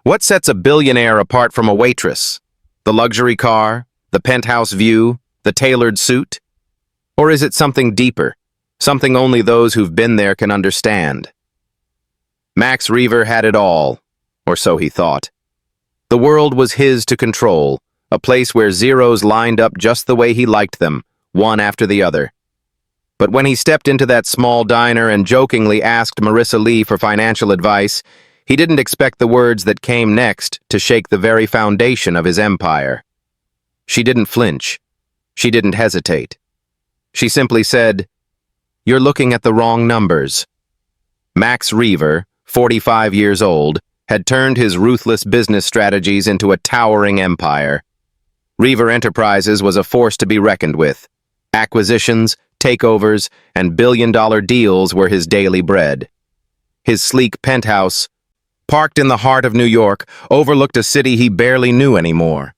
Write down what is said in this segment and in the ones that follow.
What sets a billionaire apart from a waitress? The luxury car? The penthouse view? The tailored suit? Or is it something deeper? Something only those who've been there can understand? Max Reaver had it all, or so he thought. The world was his to control, a place where zeros lined up just the way he liked them, one after the other. But when he stepped into that small diner and jokingly asked Marissa Lee for financial advice, he didn't expect the words that came next to shake the very foundation of his empire. She didn't flinch. She didn't hesitate. She simply said, "You're looking at the wrong numbers." Max Reaver, 45 years old, had turned his ruthless business strategies into a towering empire. Reaver Enterprises was a force to be reckoned with. Acquisitions, takeovers, and billion-dollar deals were his daily bread. His sleek penthouse, parked in the heart of New York, overlooked a city he barely knew anymore.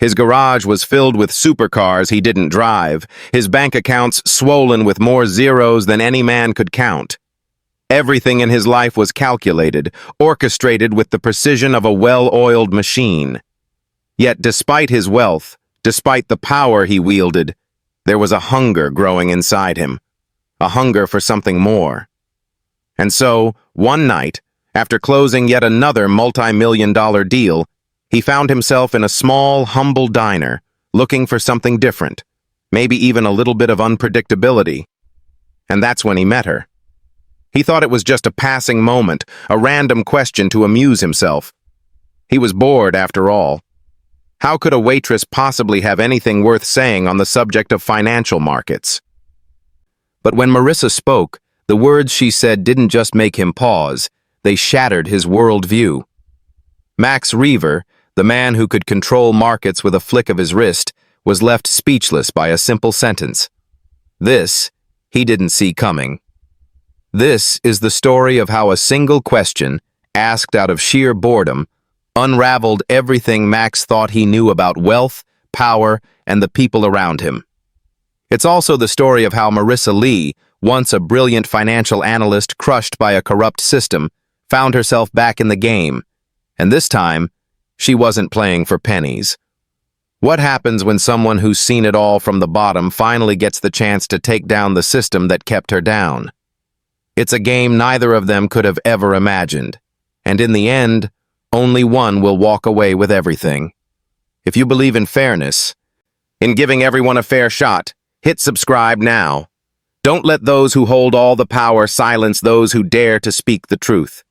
His garage was filled with supercars he didn't drive, his bank accounts swollen with more zeros than any man could count. Everything in his life was calculated, orchestrated with the precision of a well-oiled machine. Yet despite his wealth, despite the power he wielded, there was a hunger growing inside him, a hunger for something more. And so, one night, after closing yet another multi-million-dollar deal, he found himself in a small, humble diner, looking for something different, maybe even a little bit of unpredictability. And that's when he met her. He thought it was just a passing moment, a random question to amuse himself. He was bored, after all. How could a waitress possibly have anything worth saying on the subject of financial markets? But when Marissa spoke, the words she said didn't just make him pause, they shattered his worldview. Max Reaver, the man who could control markets with a flick of his wrist, was left speechless by a simple sentence. This, he didn't see coming. This is the story of how a single question, asked out of sheer boredom, unraveled everything Max thought he knew about wealth, power, and the people around him. It's also the story of how Marissa Lee, once a brilliant financial analyst crushed by a corrupt system, found herself back in the game, and this time, she wasn't playing for pennies. What happens when someone who's seen it all from the bottom finally gets the chance to take down the system that kept her down? It's a game neither of them could have ever imagined, and in the end, only one will walk away with everything. If you believe in fairness, in giving everyone a fair shot, hit subscribe now. Don't let those who hold all the power silence those who dare to speak the truth.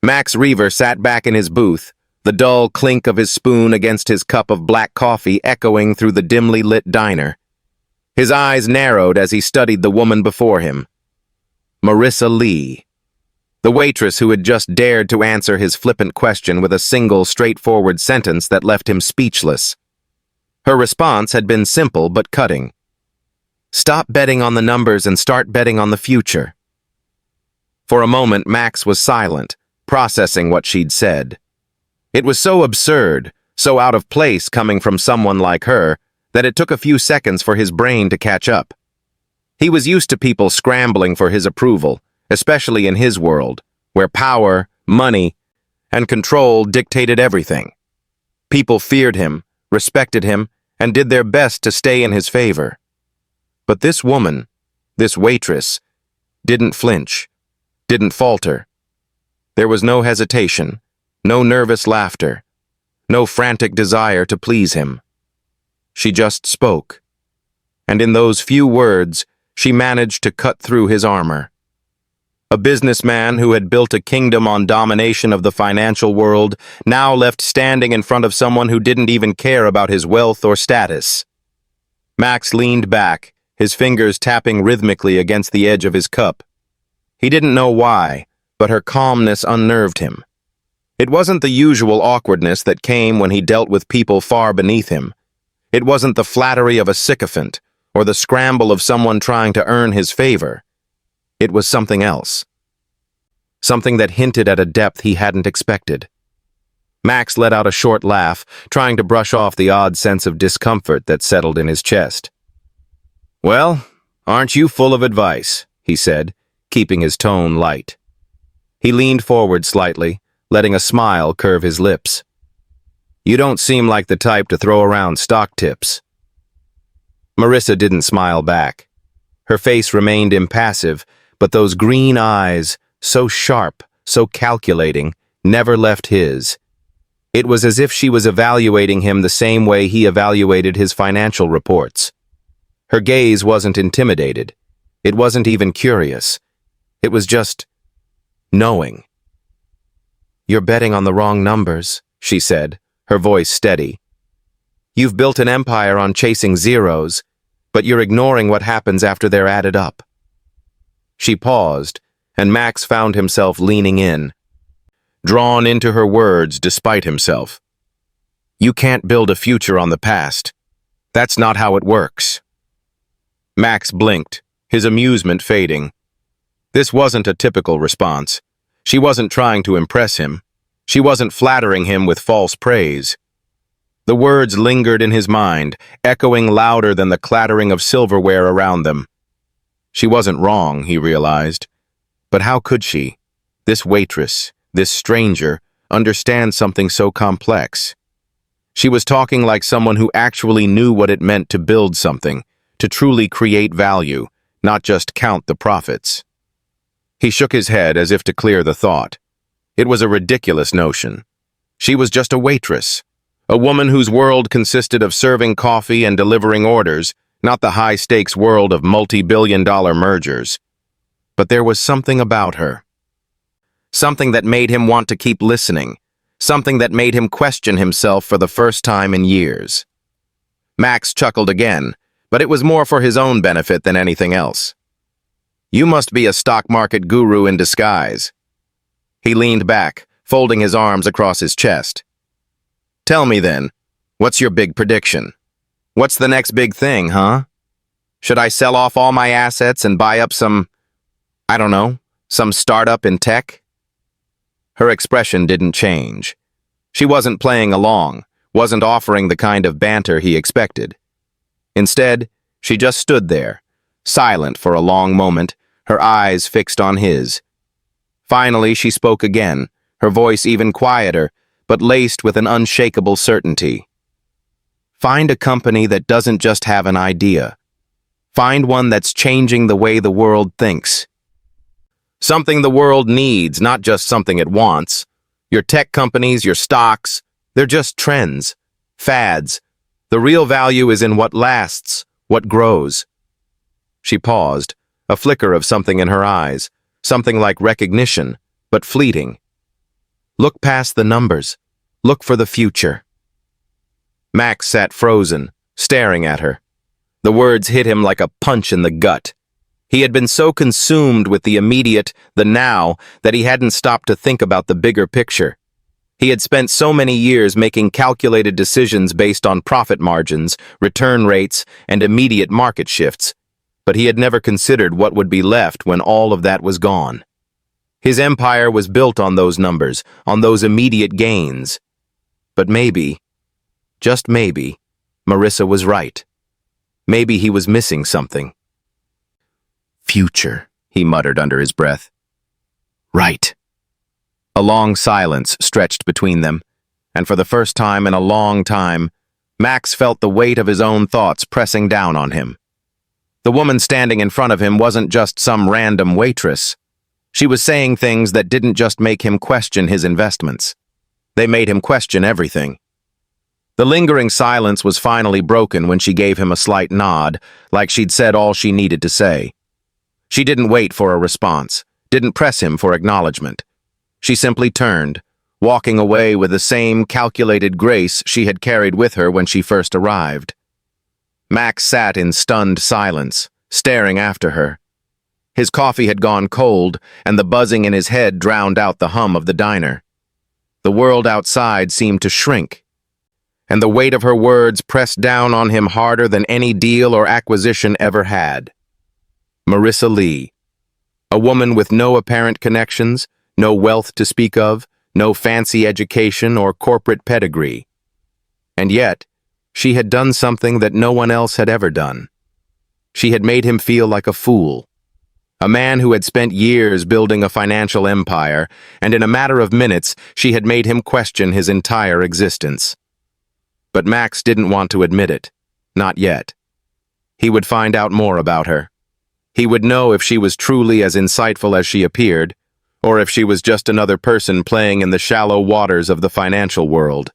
Max Reaver sat back in his booth, the dull clink of his spoon against his cup of black coffee echoing through the dimly lit diner. His eyes narrowed as he studied the woman before him. Marissa Lee, the waitress who had just dared to answer his flippant question with a single, straightforward sentence that left him speechless. Her response had been simple but cutting. Stop betting on the numbers and start betting on the future. For a moment, Max was silent, processing what she'd said. It was so absurd, so out of place coming from someone like her, that it took a few seconds for his brain to catch up. He was used to people scrambling for his approval, especially in his world, where power, money, and control dictated everything. People feared him, respected him, and did their best to stay in his favor. But this woman, this waitress, didn't flinch, didn't falter. There was no hesitation, no nervous laughter, no frantic desire to please him. She just spoke, and in those few words, she managed to cut through his armor. A businessman who had built a kingdom on domination of the financial world, now left standing in front of someone who didn't even care about his wealth or status. Max leaned back, his fingers tapping rhythmically against the edge of his cup. He didn't know why, but her calmness unnerved him. It wasn't the usual awkwardness that came when he dealt with people far beneath him. It wasn't the flattery of a sycophant, or the scramble of someone trying to earn his favor. It was something else. Something that hinted at a depth he hadn't expected. Max let out a short laugh, trying to brush off the odd sense of discomfort that settled in his chest. "Well, aren't you full of advice?" he said, keeping his tone light. He leaned forward slightly, letting a smile curve his lips. "You don't seem like the type to throw around stock tips." Marissa didn't smile back. Her face remained impassive, but those green eyes, so sharp, so calculating, never left his. It was as if she was evaluating him the same way he evaluated his financial reports. Her gaze wasn't intimidated. It wasn't even curious. It was just knowing. "You're betting on the wrong numbers," she said, her voice steady. "You've built an empire on chasing zeros, but you're ignoring what happens after they're added up." She paused, and Max found himself leaning in, drawn into her words despite himself. "You can't build a future on the past. That's not how it works." Max blinked, his amusement fading. This wasn't a typical response. She wasn't trying to impress him. She wasn't flattering him with false praise. The words lingered in his mind, echoing louder than the clattering of silverware around them. She wasn't wrong, he realized. But how could she, this waitress, this stranger, understand something so complex? She was talking like someone who actually knew what it meant to build something, to truly create value, not just count the profits. He shook his head as if to clear the thought. It was a ridiculous notion. She was just a waitress, a woman whose world consisted of serving coffee and delivering orders, not the high-stakes world of multi-billion-dollar mergers. But there was something about her. Something that made him want to keep listening. Something that made him question himself for the first time in years. Max chuckled again, but it was more for his own benefit than anything else. "You must be a stock market guru in disguise." He leaned back, folding his arms across his chest. "Tell me then, what's your big prediction? What's the next big thing, huh? Should I sell off all my assets and buy up some, I don't know, some startup in tech?" Her expression didn't change. She wasn't playing along, wasn't offering the kind of banter he expected. Instead, she just stood there, silent for a long moment, her eyes fixed on his. Finally, she spoke again, her voice even quieter, but laced with an unshakable certainty. "Find a company that doesn't just have an idea. Find one that's changing the way the world thinks. Something the world needs, not just something it wants. Your tech companies, your stocks, they're just trends, fads. The real value is in what lasts, what grows." She paused, a flicker of something in her eyes, something like recognition, but fleeting. "Look past the numbers. Look for the future." Max sat frozen, staring at her. The words hit him like a punch in the gut. He had been so consumed with the immediate, the now, that he hadn't stopped to think about the bigger picture. He had spent so many years making calculated decisions based on profit margins, return rates, and immediate market shifts, but he had never considered what would be left when all of that was gone. His empire was built on those numbers, on those immediate gains. But maybe, just maybe, Marissa was right. Maybe he was missing something. "Future," he muttered under his breath. "Right." A long silence stretched between them, and for the first time in a long time, Max felt the weight of his own thoughts pressing down on him. The woman standing in front of him wasn't just some random waitress. She was saying things that didn't just make him question his investments. They made him question everything. The lingering silence was finally broken when she gave him a slight nod, like she'd said all she needed to say. She didn't wait for a response, didn't press him for acknowledgement. She simply turned, walking away with the same calculated grace she had carried with her when she first arrived. Max sat in stunned silence, staring after her. His coffee had gone cold, and the buzzing in his head drowned out the hum of the diner. The world outside seemed to shrink, and the weight of her words pressed down on him harder than any deal or acquisition ever had. Marissa Lee, a woman with no apparent connections, no wealth to speak of, no fancy education or corporate pedigree. And yet, she had done something that no one else had ever done. She had made him feel like a fool. A man who had spent years building a financial empire, and in a matter of minutes, she had made him question his entire existence. But Max didn't want to admit it. Not yet. He would find out more about her. He would know if she was truly as insightful as she appeared, or if she was just another person playing in the shallow waters of the financial world.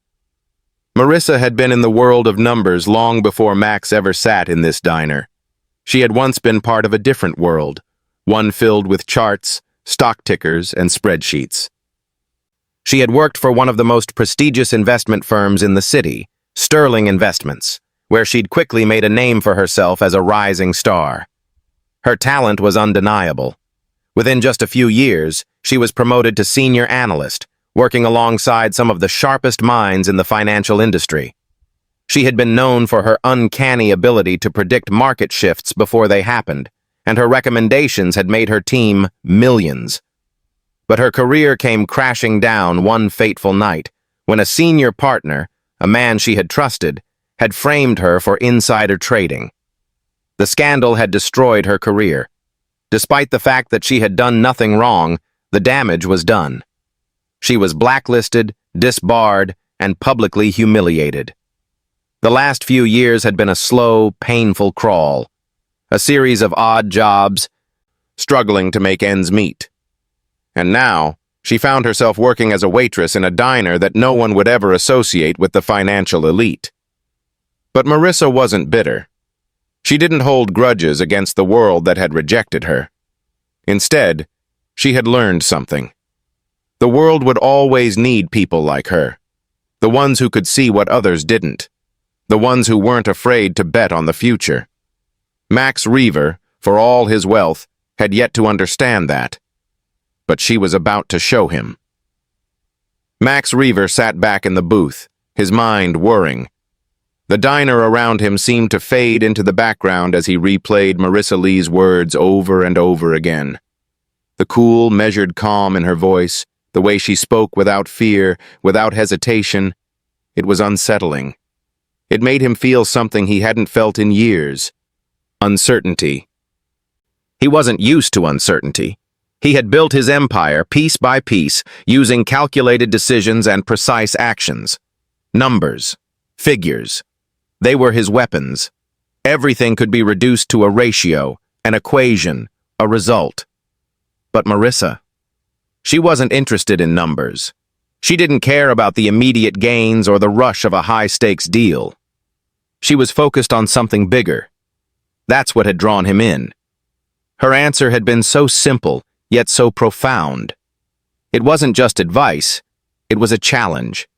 Marissa had been in the world of numbers long before Max ever sat in this diner. She had once been part of a different world, one filled with charts, stock tickers, and spreadsheets. She had worked for one of the most prestigious investment firms in the city, Sterling Investments, where she'd quickly made a name for herself as a rising star. Her talent was undeniable. Within just a few years, she was promoted to senior analyst, working alongside some of the sharpest minds in the financial industry. She had been known for her uncanny ability to predict market shifts before they happened, and her recommendations had made her team millions. But her career came crashing down one fateful night when a senior partner, a man she had trusted, had framed her for insider trading. The scandal had destroyed her career. Despite the fact that she had done nothing wrong, the damage was done. She was blacklisted, disbarred, and publicly humiliated. The last few years had been a slow, painful crawl, a series of odd jobs, struggling to make ends meet. And now, she found herself working as a waitress in a diner that no one would ever associate with the financial elite. But Marissa wasn't bitter. She didn't hold grudges against the world that had rejected her. Instead, she had learned something. The world would always need people like her, the ones who could see what others didn't, the ones who weren't afraid to bet on the future. Max Reaver, for all his wealth, had yet to understand that. But she was about to show him. Max Reaver sat back in the booth, his mind whirring. The diner around him seemed to fade into the background as he replayed Marissa Lee's words over and over again. The cool, measured calm in her voice, the way she spoke without fear, without hesitation, it was unsettling. It made him feel something he hadn't felt in years. Uncertainty. He wasn't used to uncertainty. He had built his empire piece by piece, using calculated decisions and precise actions. Numbers. Figures. They were his weapons. Everything could be reduced to a ratio, an equation, a result. But Marissa, she wasn't interested in numbers. She didn't care about the immediate gains or the rush of a high-stakes deal. She was focused on something bigger. That's what had drawn him in. Her answer had been so simple, yet so profound. It wasn't just advice, it was a challenge.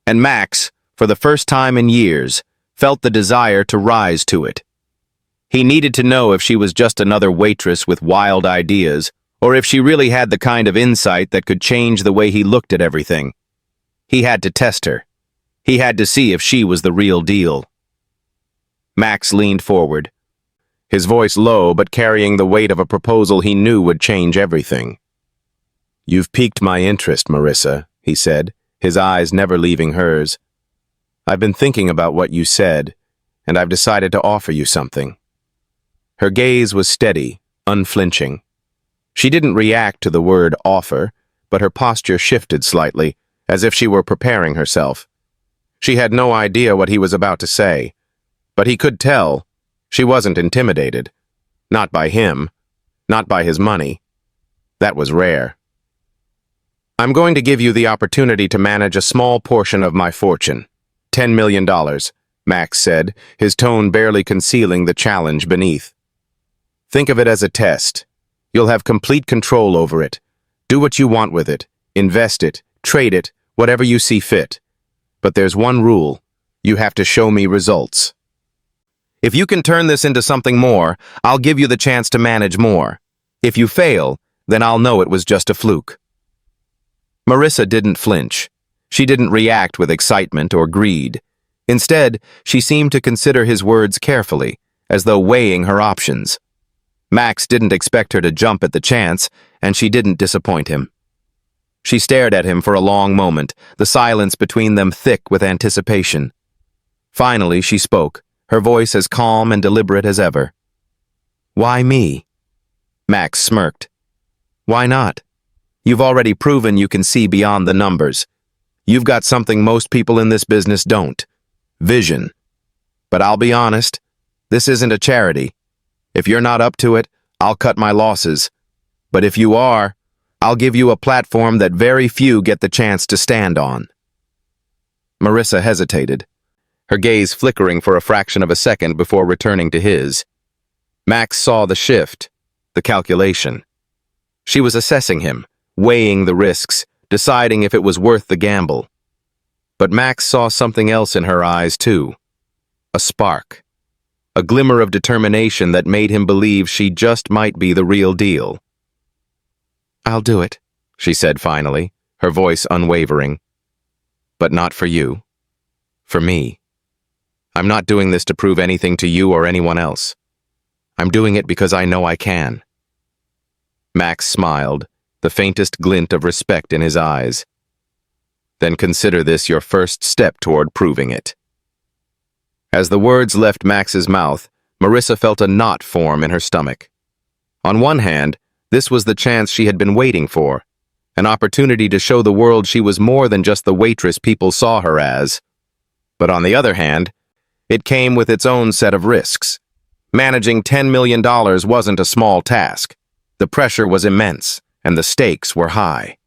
And Max, for the first time in years, felt the desire to rise to it. He needed to know if she was just another waitress with wild ideas, or if she really had the kind of insight that could change the way he looked at everything. He had to test her. He had to see if she was the real deal. Max leaned forward, his voice low but carrying the weight of a proposal he knew would change everything. "You've piqued my interest, Marissa," he said, his eyes never leaving hers. "I've been thinking about what you said, and I've decided to offer you something." Her gaze was steady, unflinching. She didn't react to the word offer, but her posture shifted slightly, as if she were preparing herself. She had no idea what he was about to say, but he could tell she wasn't intimidated. Not by him, not by his money. That was rare. "I'm going to give you the opportunity to manage a small portion of my fortune. $10 million, Max said, his tone barely concealing the challenge beneath. "Think of it as a test. You'll have complete control over it. Do what you want with it. Invest it, trade it, whatever you see fit. But there's one rule. You have to show me results. If you can turn this into something more, I'll give you the chance to manage more. If you fail, then I'll know it was just a fluke." Marissa didn't flinch. She didn't react with excitement or greed. Instead, she seemed to consider his words carefully, as though weighing her options. Max didn't expect her to jump at the chance, and she didn't disappoint him. She stared at him for a long moment, the silence between them thick with anticipation. Finally, she spoke, her voice as calm and deliberate as ever. "Why me?" Max smirked. Why not? You've already proven you can see beyond the numbers. You've got something most people in this business don't. Vision. But I'll be honest, this isn't a charity. If you're not up to it, I'll cut my losses. But if you are, I'll give you a platform that very few get the chance to stand on. Marissa hesitated, her gaze flickering for a fraction of a second before returning to his. Max saw the shift, the calculation. She was assessing him, weighing the risks, deciding if it was worth the gamble. But Max saw something else in her eyes, too. A spark. A glimmer of determination that made him believe she just might be the real deal. I'll do it, she said finally, her voice unwavering. But not for you. For me. I'm not doing this to prove anything to you or anyone else. I'm doing it because I know I can. Max smiled, the faintest glint of respect in his eyes. Then consider this your first step toward proving it. As the words left Max's mouth, Marissa felt a knot form in her stomach. On one hand, this was the chance she had been waiting for, an opportunity to show the world she was more than just the waitress people saw her as. But on the other hand, it came with its own set of risks. Managing $10 million wasn't a small task. The pressure was immense, and the stakes were high.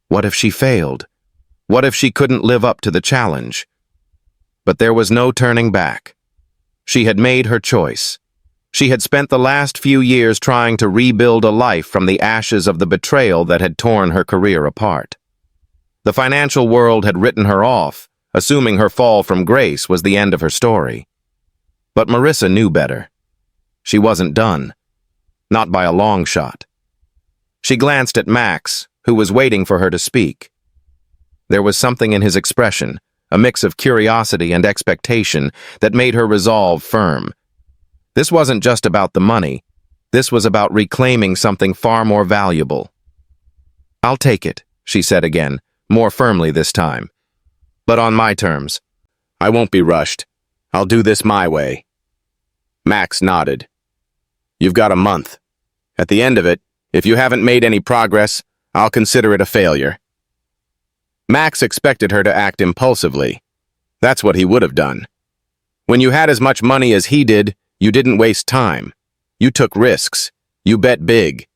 What if she failed? What if she couldn't live up to the challenge? But there was no turning back. She had made her choice. She had spent the last few years trying to rebuild a life from the ashes of the betrayal that had torn her career apart. The financial world had written her off, assuming her fall from grace was the end of her story. But Marissa knew better. She wasn't done. Not by a long shot. She glanced at Max, who was waiting for her to speak. There was something in his expression, a mix of curiosity and expectation, that made her resolve firm. This wasn't just about the money. This was about reclaiming something far more valuable. I'll take it, she said again, more firmly this time. But on my terms. I won't be rushed. I'll do this my way. Max nodded. You've got a month. At the end of it, if you haven't made any progress, I'll consider it a failure. Max expected her to act impulsively. That's what he would have done. When you had as much money as he did, you didn't waste time. You took risks. You bet big.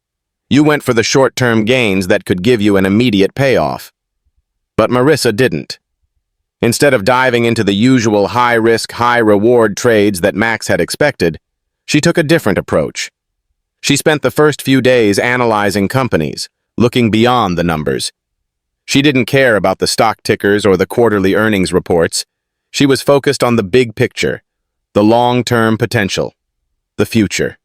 You went for the short-term gains that could give you an immediate payoff. But Marissa didn't. Instead of diving into the usual high-risk, high-reward trades that Max had expected, she took a different approach. She spent the first few days analyzing companies, looking beyond the numbers. She didn't care about the stock tickers or the quarterly earnings reports. She was focused on the big picture, the long-term potential, the future.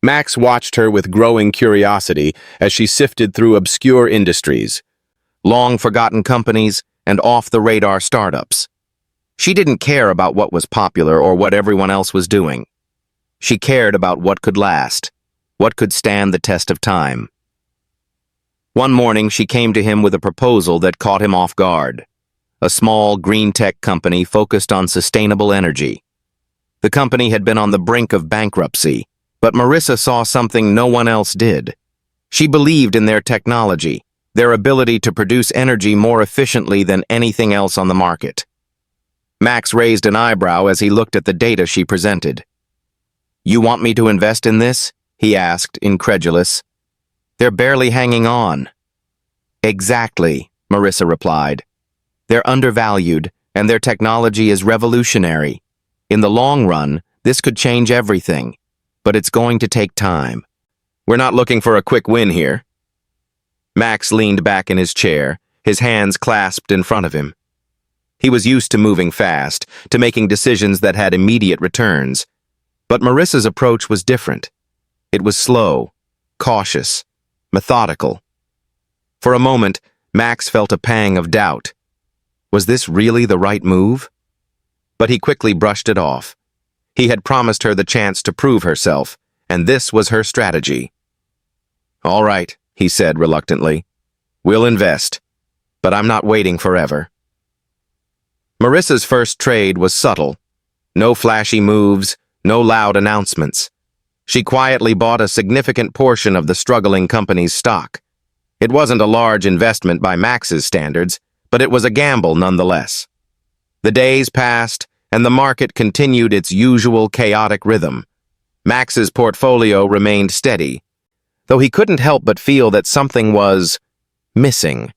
Max watched her with growing curiosity as she sifted through obscure industries, long-forgotten companies, and off-the-radar startups. She didn't care about what was popular or what everyone else was doing. She cared about what could last, what could stand the test of time. One morning, she came to him with a proposal that caught him off guard. A small green tech company focused on sustainable energy. The company had been on the brink of bankruptcy, but Marissa saw something no one else did. She believed in their technology, their ability to produce energy more efficiently than anything else on the market. Max raised an eyebrow as he looked at the data she presented. "You want me to invest in this?" he asked, incredulous. "They're barely hanging on." "Exactly," Marissa replied. "They're undervalued, and their technology is revolutionary. In the long run, this could change everything, but it's going to take time. We're not looking for a quick win here." Max leaned back in his chair, his hands clasped in front of him. He was used to moving fast, to making decisions that had immediate returns. But Marissa's approach was different. It was slow, cautious, methodical. For a moment, Max felt a pang of doubt. Was this really the right move? But he quickly brushed it off. He had promised her the chance to prove herself, and this was her strategy. "All right," he said reluctantly. "We'll invest, but I'm not waiting forever." Marissa's first trade was subtle. No flashy moves, no loud announcements. She quietly bought a significant portion of the struggling company's stock. It wasn't a large investment by Max's standards, but it was a gamble nonetheless. The days passed, and the market continued its usual chaotic rhythm. Max's portfolio remained steady, though he couldn't help but feel that something was missing.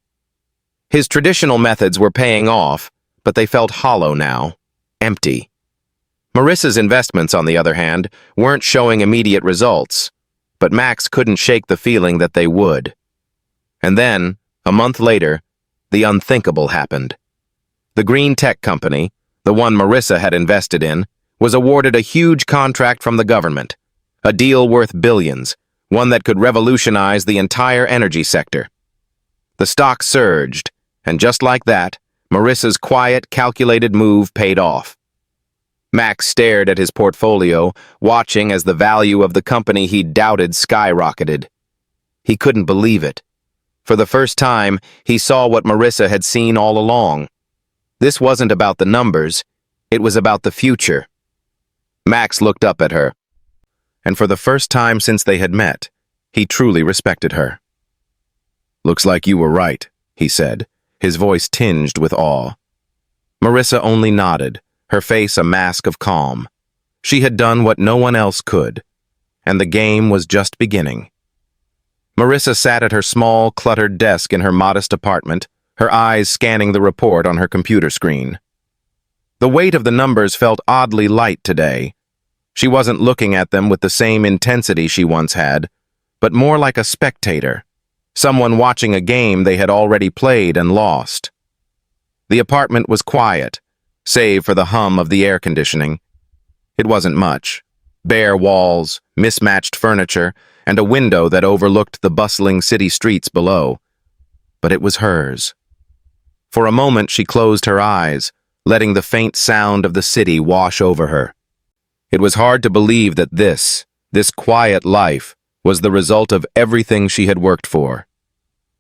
His traditional methods were paying off, but they felt hollow now, empty. Marissa's investments, on the other hand, weren't showing immediate results, but Max couldn't shake the feeling that they would. And then, a month later, the unthinkable happened. The green tech company, the one Marissa had invested in, was awarded a huge contract from the government, a deal worth billions, one that could revolutionize the entire energy sector. The stock surged, and just like that, Marissa's quiet, calculated move paid off. Max stared at his portfolio, watching as the value of the company he doubted skyrocketed. He couldn't believe it. For the first time, he saw what Marissa had seen all along. This wasn't about the numbers, it was about the future. Max looked up at her, and for the first time since they had met, he truly respected her. "Looks like you were right," he said, his voice tinged with awe. Marissa only nodded, her face a mask of calm. She had done what no one else could, and the game was just beginning. Marissa sat at her small, cluttered desk in her modest apartment, her eyes scanning the report on her computer screen. The weight of the numbers felt oddly light today. She wasn't looking at them with the same intensity she once had, but more like a spectator, someone watching a game they had already played and lost. The apartment was quiet, save for the hum of the air conditioning. It wasn't much. Bare walls, mismatched furniture, and a window that overlooked the bustling city streets below. But it was hers. For a moment she closed her eyes, letting the faint sound of the city wash over her. It was hard to believe that this quiet life, was the result of everything she had worked for.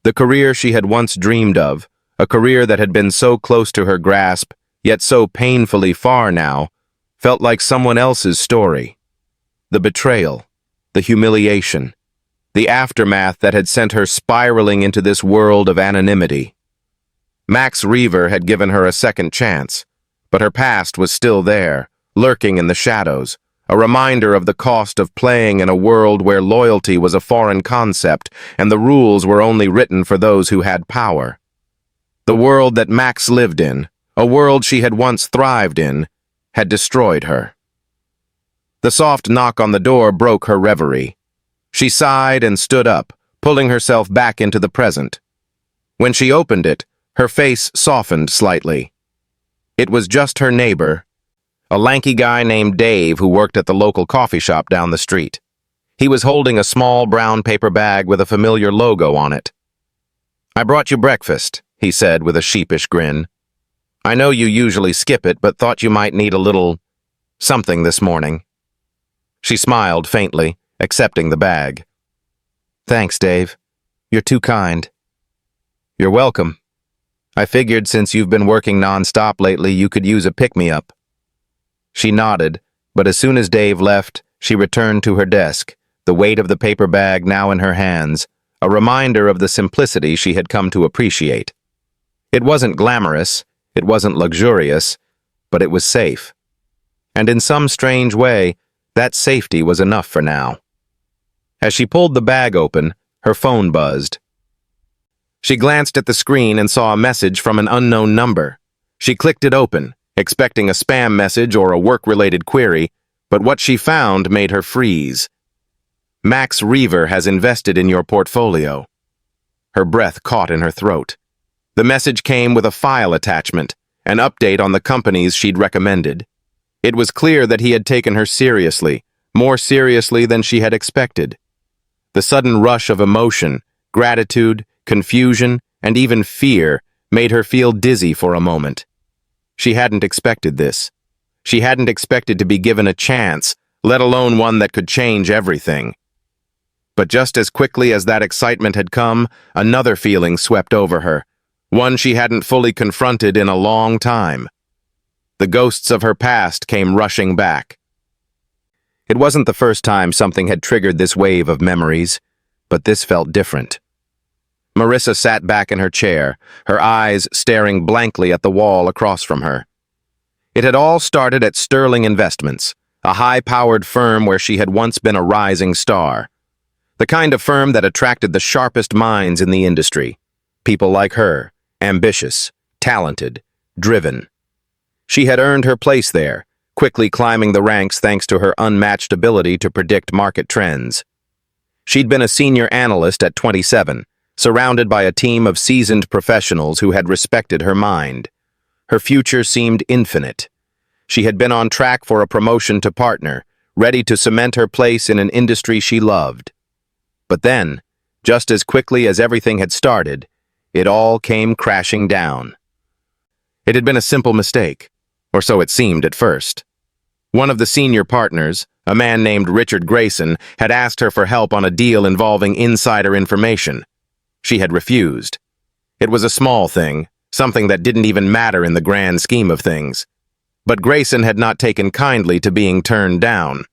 The career she had once dreamed of, a career that had been so close to her grasp, yet so painfully far now, felt like someone else's story. The betrayal, the humiliation, the aftermath that had sent her spiraling into this world of anonymity. Max Reaver had given her a second chance, but her past was still there, lurking in the shadows, a reminder of the cost of playing in a world where loyalty was a foreign concept and the rules were only written for those who had power. The world that Max lived in, a world she had once thrived in, had destroyed her. The soft knock on the door broke her reverie. She sighed and stood up, pulling herself back into the present. When she opened it, her face softened slightly. It was just her neighbor, a lanky guy named Dave who worked at the local coffee shop down the street. He was holding a small brown paper bag with a familiar logo on it. "I brought you breakfast," he said with a sheepish grin. "I know you usually skip it, but thought you might need a little something this morning." She smiled faintly, accepting the bag. "Thanks, Dave. You're too kind." "You're welcome. I figured since you've been working non-stop lately, you could use a pick-me-up." She nodded, but as soon as Dave left, she returned to her desk, the weight of the paper bag now in her hands, a reminder of the simplicity she had come to appreciate. It wasn't glamorous, it wasn't luxurious, but it was safe. And in some strange way, that safety was enough for now. As she pulled the bag open, her phone buzzed. She glanced at the screen and saw a message from an unknown number. She clicked it open, expecting a spam message or a work-related query, but what she found made her freeze. "Max Reaver has invested in your portfolio." Her breath caught in her throat. The message came with a file attachment, an update on the companies she'd recommended. It was clear that he had taken her seriously, more seriously than she had expected. The sudden rush of emotion, gratitude, confusion, and even fear made her feel dizzy for a moment. She hadn't expected this. She hadn't expected to be given a chance, let alone one that could change everything. But just as quickly as that excitement had come, another feeling swept over her, one she hadn't fully confronted in a long time. The ghosts of her past came rushing back. It wasn't the first time something had triggered this wave of memories, but this felt different. Marissa sat back in her chair, her eyes staring blankly at the wall across from her. It had all started at Sterling Investments, a high-powered firm where she had once been a rising star. The kind of firm that attracted the sharpest minds in the industry. People like her, ambitious, talented, driven. She had earned her place there, quickly climbing the ranks thanks to her unmatched ability to predict market trends. She'd been a senior analyst at 27, surrounded by a team of seasoned professionals who had respected her mind. Her future seemed infinite. She had been on track for a promotion to partner, ready to cement her place in an industry she loved. But then, just as quickly as everything had started, it all came crashing down. It had been a simple mistake, or so it seemed at first. One of the senior partners, a man named Richard Grayson, had asked her for help on a deal involving insider information. She had refused. It was a small thing, something that didn't even matter in the grand scheme of things. But Grayson had not taken kindly to being turned down.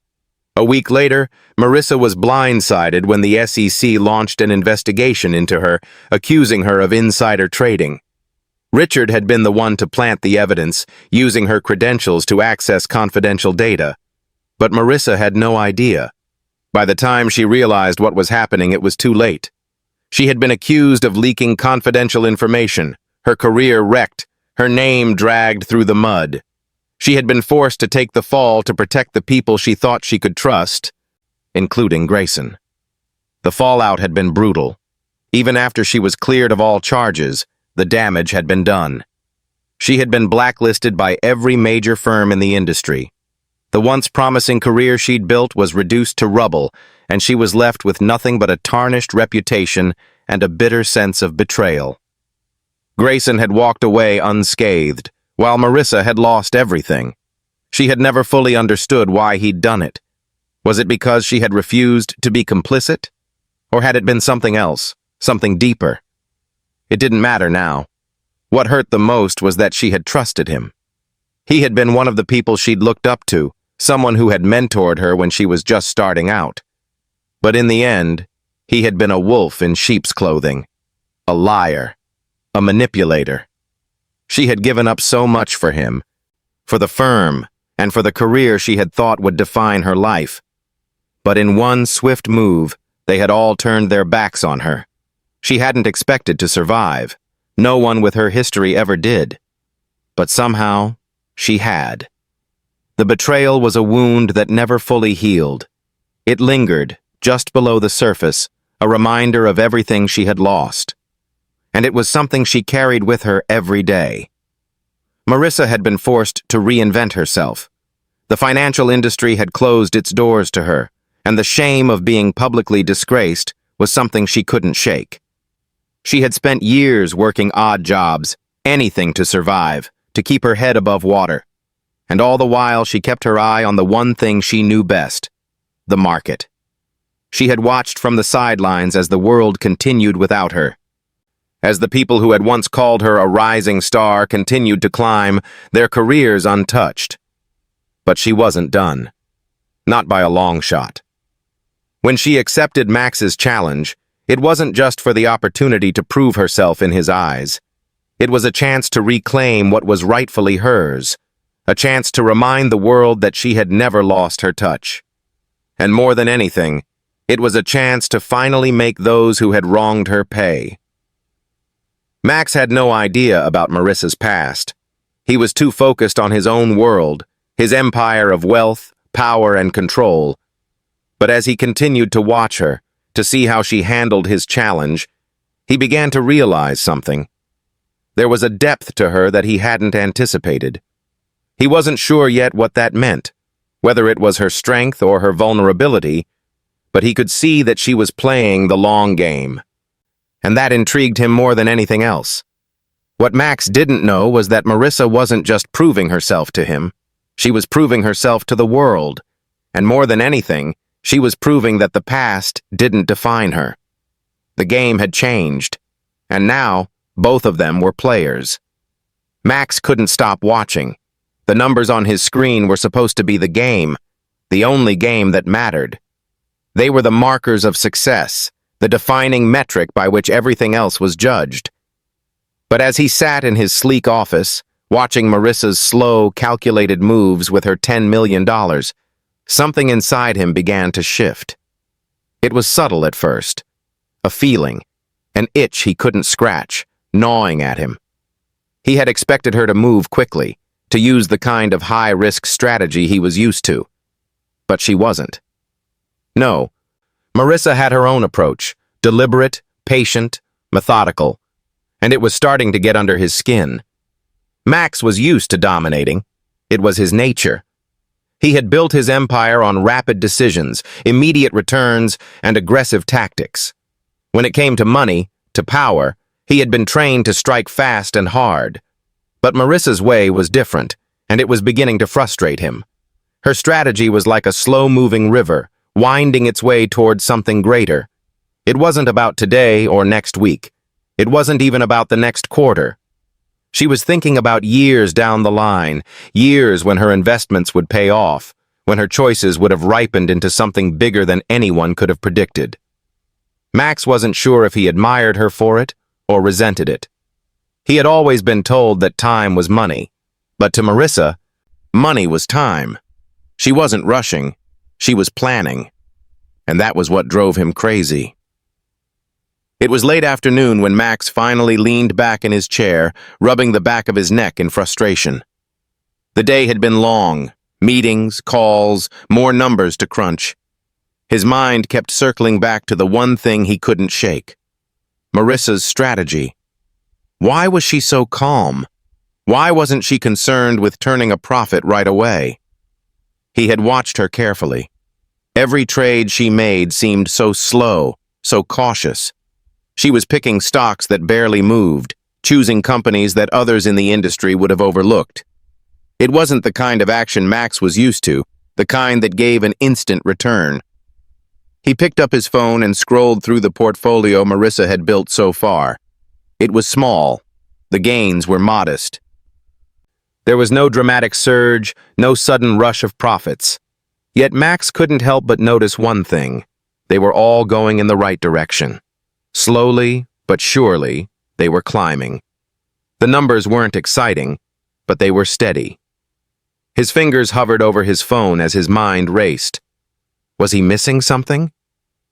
A week later, Marissa was blindsided when the SEC launched an investigation into her, accusing her of insider trading. Richard had been the one to plant the evidence, using her credentials to access confidential data. But Marissa had no idea. By the time she realized what was happening, it was too late. She had been accused of leaking confidential information, her career wrecked, her name dragged through the mud. She had been forced to take the fall to protect the people she thought she could trust, including Grayson. The fallout had been brutal. Even after she was cleared of all charges, the damage had been done. She had been blacklisted by every major firm in the industry. The once promising career she'd built was reduced to rubble, and she was left with nothing but a tarnished reputation and a bitter sense of betrayal. Grayson had walked away unscathed, while Marissa had lost everything. She had never fully understood why he'd done it. Was it because she had refused to be complicit? Or had it been something else, something deeper? It didn't matter now. What hurt the most was that she had trusted him. He had been one of the people she'd looked up to, someone who had mentored her when she was just starting out. But in the end, he had been a wolf in sheep's clothing, a liar, a manipulator. She had given up so much for him, for the firm, and for the career she had thought would define her life. But in one swift move, they had all turned their backs on her. She hadn't expected to survive. No one with her history ever did. But somehow, she had. The betrayal was a wound that never fully healed. It lingered, just below the surface, a reminder of everything she had lost. And it was something she carried with her every day. Marissa had been forced to reinvent herself. The financial industry had closed its doors to her, and the shame of being publicly disgraced was something she couldn't shake. She had spent years working odd jobs, anything to survive, to keep her head above water. And all the while she kept her eye on the one thing she knew best, the market. She had watched from the sidelines as the world continued without her. As the people who had once called her a rising star continued to climb, their careers untouched. But she wasn't done. Not by a long shot. When she accepted Max's challenge, it wasn't just for the opportunity to prove herself in his eyes. It was a chance to reclaim what was rightfully hers, a chance to remind the world that she had never lost her touch. And more than anything, it was a chance to finally make those who had wronged her pay. Max had no idea about Marissa's past. He was too focused on his own world, his empire of wealth, power, and control. But as he continued to watch her, to see how she handled his challenge, he began to realize something. There was a depth to her that he hadn't anticipated. He wasn't sure yet what that meant, whether it was her strength or her vulnerability, but he could see that she was playing the long game. And that intrigued him more than anything else. What Max didn't know was that Marissa wasn't just proving herself to him. She was proving herself to the world. And more than anything, she was proving that the past didn't define her. The game had changed, and now both of them were players. Max couldn't stop watching. The numbers on his screen were supposed to be the game, the only game that mattered. They were the markers of success, the defining metric by which everything else was judged. But as he sat in his sleek office, watching Marissa's slow, calculated moves with her $10 million, something inside him began to shift. It was subtle at first, a feeling, an itch he couldn't scratch, gnawing at him. He had expected her to move quickly, to use the kind of high-risk strategy he was used to. But she wasn't. No, Marissa had her own approach, deliberate, patient, methodical, and it was starting to get under his skin. Max was used to dominating. It was his nature. He had built his empire on rapid decisions, immediate returns, and aggressive tactics. When it came to money, to power, he had been trained to strike fast and hard. But Marissa's way was different, and it was beginning to frustrate him. Her strategy was like a slow-moving river, winding its way towards something greater. It wasn't about today or next week. It wasn't even about the next quarter. She was thinking about years down the line, years when her investments would pay off, when her choices would have ripened into something bigger than anyone could have predicted. Max wasn't sure if he admired her for it or resented it. He had always been told that time was money, but to Marissa, money was time. She wasn't rushing, she was planning, and that was what drove him crazy. It was late afternoon when Max finally leaned back in his chair, rubbing the back of his neck in frustration. The day had been long, meetings, calls, more numbers to crunch. His mind kept circling back to the one thing he couldn't shake. Marissa's strategy. Why was she so calm? Why wasn't she concerned with turning a profit right away? He had watched her carefully. Every trade she made seemed so slow, so cautious. She was picking stocks that barely moved, choosing companies that others in the industry would have overlooked. It wasn't the kind of action Max was used to, the kind that gave an instant return. He picked up his phone and scrolled through the portfolio Marissa had built so far. It was small. The gains were modest. There was no dramatic surge, no sudden rush of profits. Yet Max couldn't help but notice one thing. They were all going in the right direction. Slowly, but surely, they were climbing. The numbers weren't exciting, but they were steady. His fingers hovered over his phone as his mind raced. Was he missing something?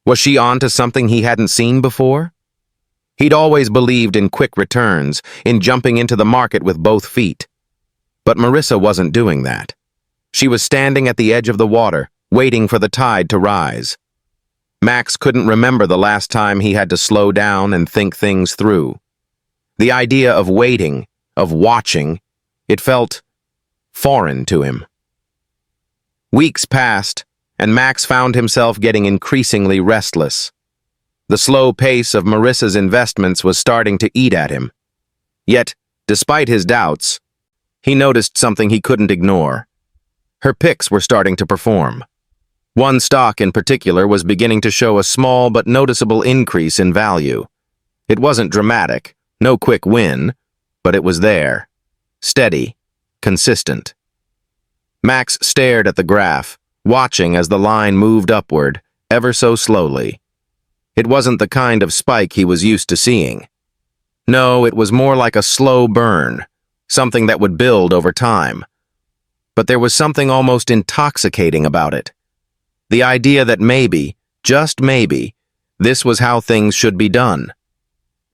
Was she onto something he hadn't seen before? He'd always believed in quick returns, in jumping into the market with both feet. But Marissa wasn't doing that. She was standing at the edge of the water, waiting for the tide to rise. Max couldn't remember the last time he had to slow down and think things through. The idea of waiting, of watching, it felt foreign to him. Weeks passed, and Max found himself getting increasingly restless. The slow pace of Marissa's investments was starting to eat at him. Yet, despite his doubts, he noticed something he couldn't ignore. Her picks were starting to perform. One stock in particular was beginning to show a small but noticeable increase in value. It wasn't dramatic, no quick win, but it was there. Steady, consistent. Max stared at the graph, watching as the line moved upward, ever so slowly. It wasn't the kind of spike he was used to seeing. No, it was more like a slow burn, something that would build over time. But there was something almost intoxicating about it. The idea that maybe, just maybe, this was how things should be done.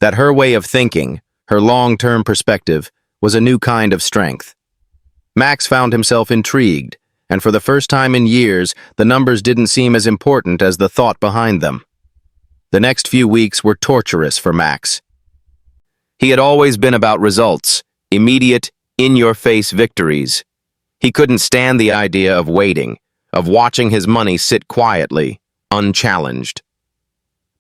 That her way of thinking, her long-term perspective, was a new kind of strength. Max found himself intrigued, and for the first time in years, the numbers didn't seem as important as the thought behind them. The next few weeks were torturous for Max. He had always been about results, immediate, in-your-face victories. He couldn't stand the idea of waiting, of watching his money sit quietly, unchallenged.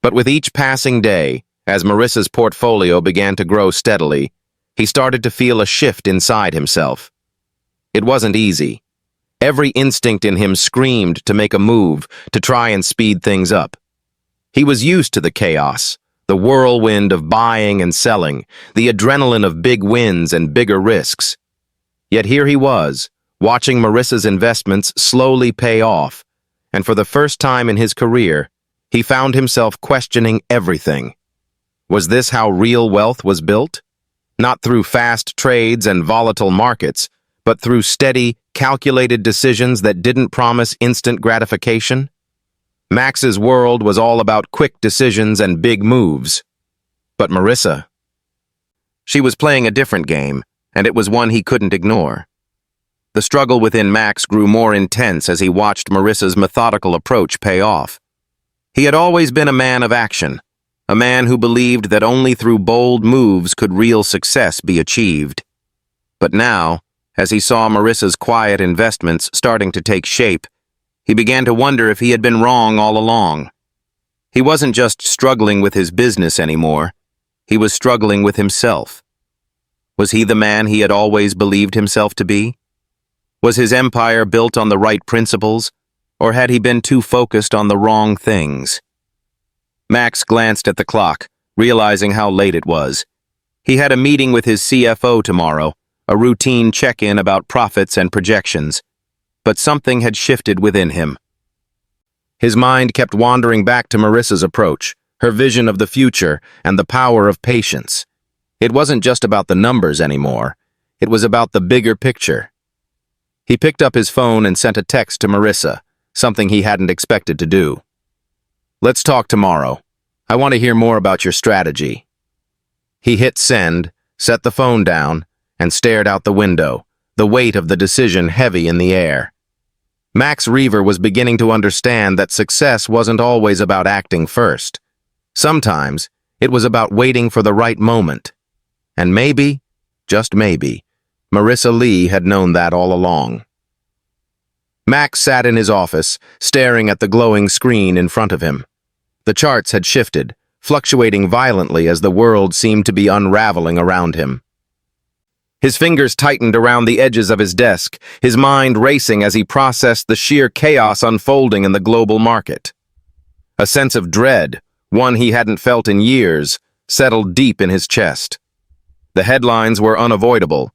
But with each passing day, as Marissa's portfolio began to grow steadily, he started to feel a shift inside himself. It wasn't easy. Every instinct in him screamed to make a move, to try and speed things up. He was used to the chaos, the whirlwind of buying and selling, the adrenaline of big wins and bigger risks. Yet here he was, watching Marissa's investments slowly pay off, and for the first time in his career, he found himself questioning everything. Was this how real wealth was built? Not through fast trades and volatile markets, but through steady, calculated decisions that didn't promise instant gratification? Max's world was all about quick decisions and big moves. But Marissa, she was playing a different game, and it was one he couldn't ignore. The struggle within Max grew more intense as he watched Marissa's methodical approach pay off. He had always been a man of action, a man who believed that only through bold moves could real success be achieved. But now, as he saw Marissa's quiet investments starting to take shape, he began to wonder if he had been wrong all along. He wasn't just struggling with his business anymore, he was struggling with himself. Was he the man he had always believed himself to be? Was his empire built on the right principles, or had he been too focused on the wrong things? Max glanced at the clock, realizing how late it was. He had a meeting with his CFO tomorrow, a routine check-in about profits and projections. But something had shifted within him. His mind kept wandering back to Marissa's approach, her vision of the future, and the power of patience. It wasn't just about the numbers anymore. It was about the bigger picture. He picked up his phone and sent a text to Marissa, something he hadn't expected to do. "Let's talk tomorrow. I want to hear more about your strategy." He hit send, set the phone down, and stared out the window, the weight of the decision heavy in the air. Max Reaver was beginning to understand that success wasn't always about acting first. Sometimes, it was about waiting for the right moment. And maybe, just maybe, Marissa Lee had known that all along. Max sat in his office, staring at the glowing screen in front of him. The charts had shifted, fluctuating violently as the world seemed to be unraveling around him. His fingers tightened around the edges of his desk, his mind racing as he processed the sheer chaos unfolding in the global market. A sense of dread, one he hadn't felt in years, settled deep in his chest. The headlines were unavoidable.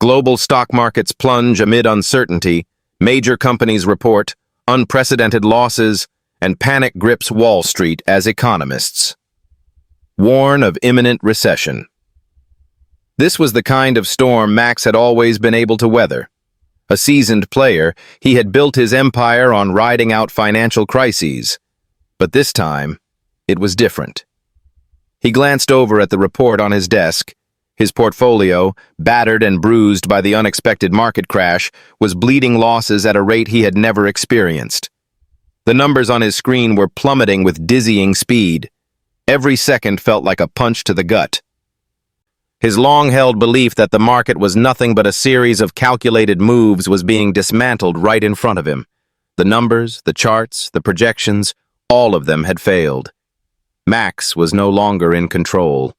Global stock markets plunge amid uncertainty, major companies report, unprecedented losses, and panic grips Wall Street as economists warn of imminent recession. This was the kind of storm Max had always been able to weather. A seasoned player, he had built his empire on riding out financial crises. But this time, it was different. He glanced over at the report on his desk. His portfolio, battered and bruised by the unexpected market crash, was bleeding losses at a rate he had never experienced. The numbers on his screen were plummeting with dizzying speed. Every second felt like a punch to the gut. His long-held belief that the market was nothing but a series of calculated moves was being dismantled right in front of him. The numbers, the charts, the projections, all of them had failed. Max was no longer in control.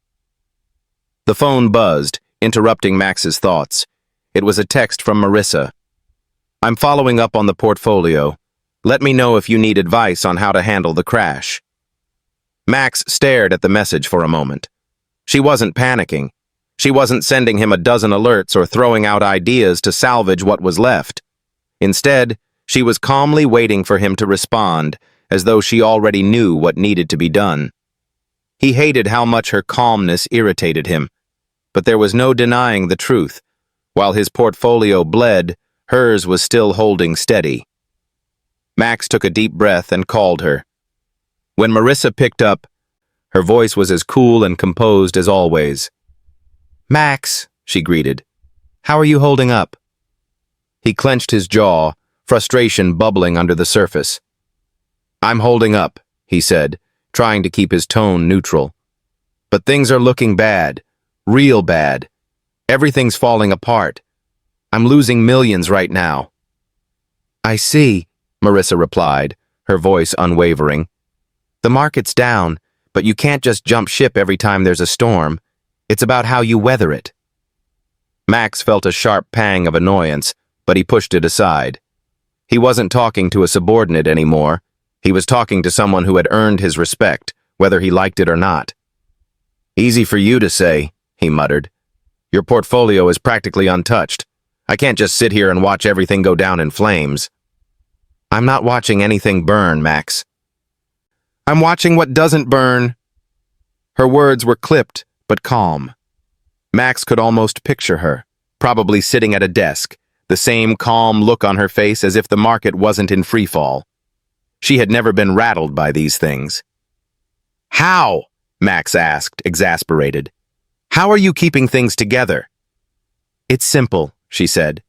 The phone buzzed, interrupting Max's thoughts. It was a text from Marissa. "I'm following up on the portfolio. Let me know if you need advice on how to handle the crash." Max stared at the message for a moment. She wasn't panicking. She wasn't sending him a dozen alerts or throwing out ideas to salvage what was left. Instead, she was calmly waiting for him to respond, as though she already knew what needed to be done. He hated how much her calmness irritated him, but there was no denying the truth. While his portfolio bled, hers was still holding steady. Max took a deep breath and called her. When Marissa picked up, her voice was as cool and composed as always. "Max," she greeted. "How are you holding up?" He clenched his jaw, frustration bubbling under the surface. "I'm holding up," he said, trying to keep his tone neutral. "But things are looking bad, real bad. Everything's falling apart. I'm losing millions right now." "I see," Marissa replied, her voice unwavering. "The market's down, but you can't just jump ship every time there's a storm. It's about how you weather it." Max felt a sharp pang of annoyance, but he pushed it aside. He wasn't talking to a subordinate anymore. He was talking to someone who had earned his respect, whether he liked it or not. "Easy for you to say," he muttered. "Your portfolio is practically untouched. I can't just sit here and watch everything go down in flames. I'm not watching anything burn, Max. I'm watching what doesn't burn. Her words were clipped, but calm. Max could almost picture her, probably sitting at a desk, the same calm look on her face as if the market wasn't in freefall. She had never been rattled by these things. How? Max asked, exasperated. How are you keeping things together? It's simple, she said.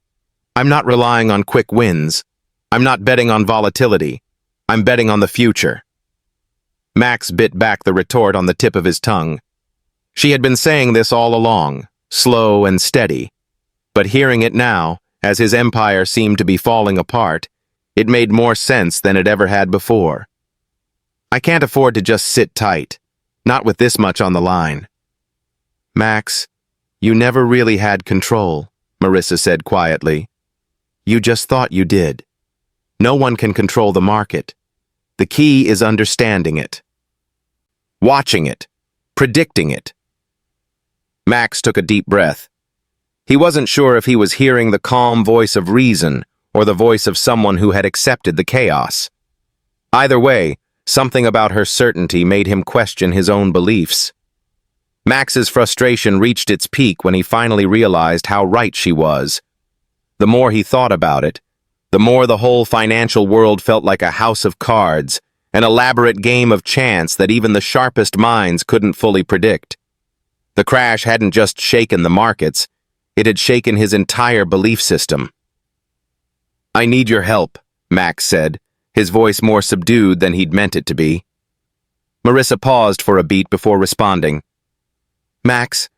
I'm not relying on quick wins. I'm not betting on volatility. I'm betting on the future. Max bit back the retort on the tip of his tongue. She had been saying this all along, slow and steady. But hearing it now, as his empire seemed to be falling apart, it made more sense than it ever had before. I can't afford to just sit tight, not with this much on the line. Max, you never really had control, Marissa said quietly. You just thought you did. No one can control the market. The key is understanding it. Watching it. Predicting it. Max took a deep breath. He wasn't sure if he was hearing the calm voice of reason or the voice of someone who had accepted the chaos. Either way, something about her certainty made him question his own beliefs. Max's frustration reached its peak when he finally realized how right she was. The more he thought about it, the more the whole financial world felt like a house of cards, an elaborate game of chance that even the sharpest minds couldn't fully predict. The crash hadn't just shaken the markets, it had shaken his entire belief system. I need your help, Max said, his voice more subdued than he'd meant it to be. Marissa paused for a beat before responding. Max,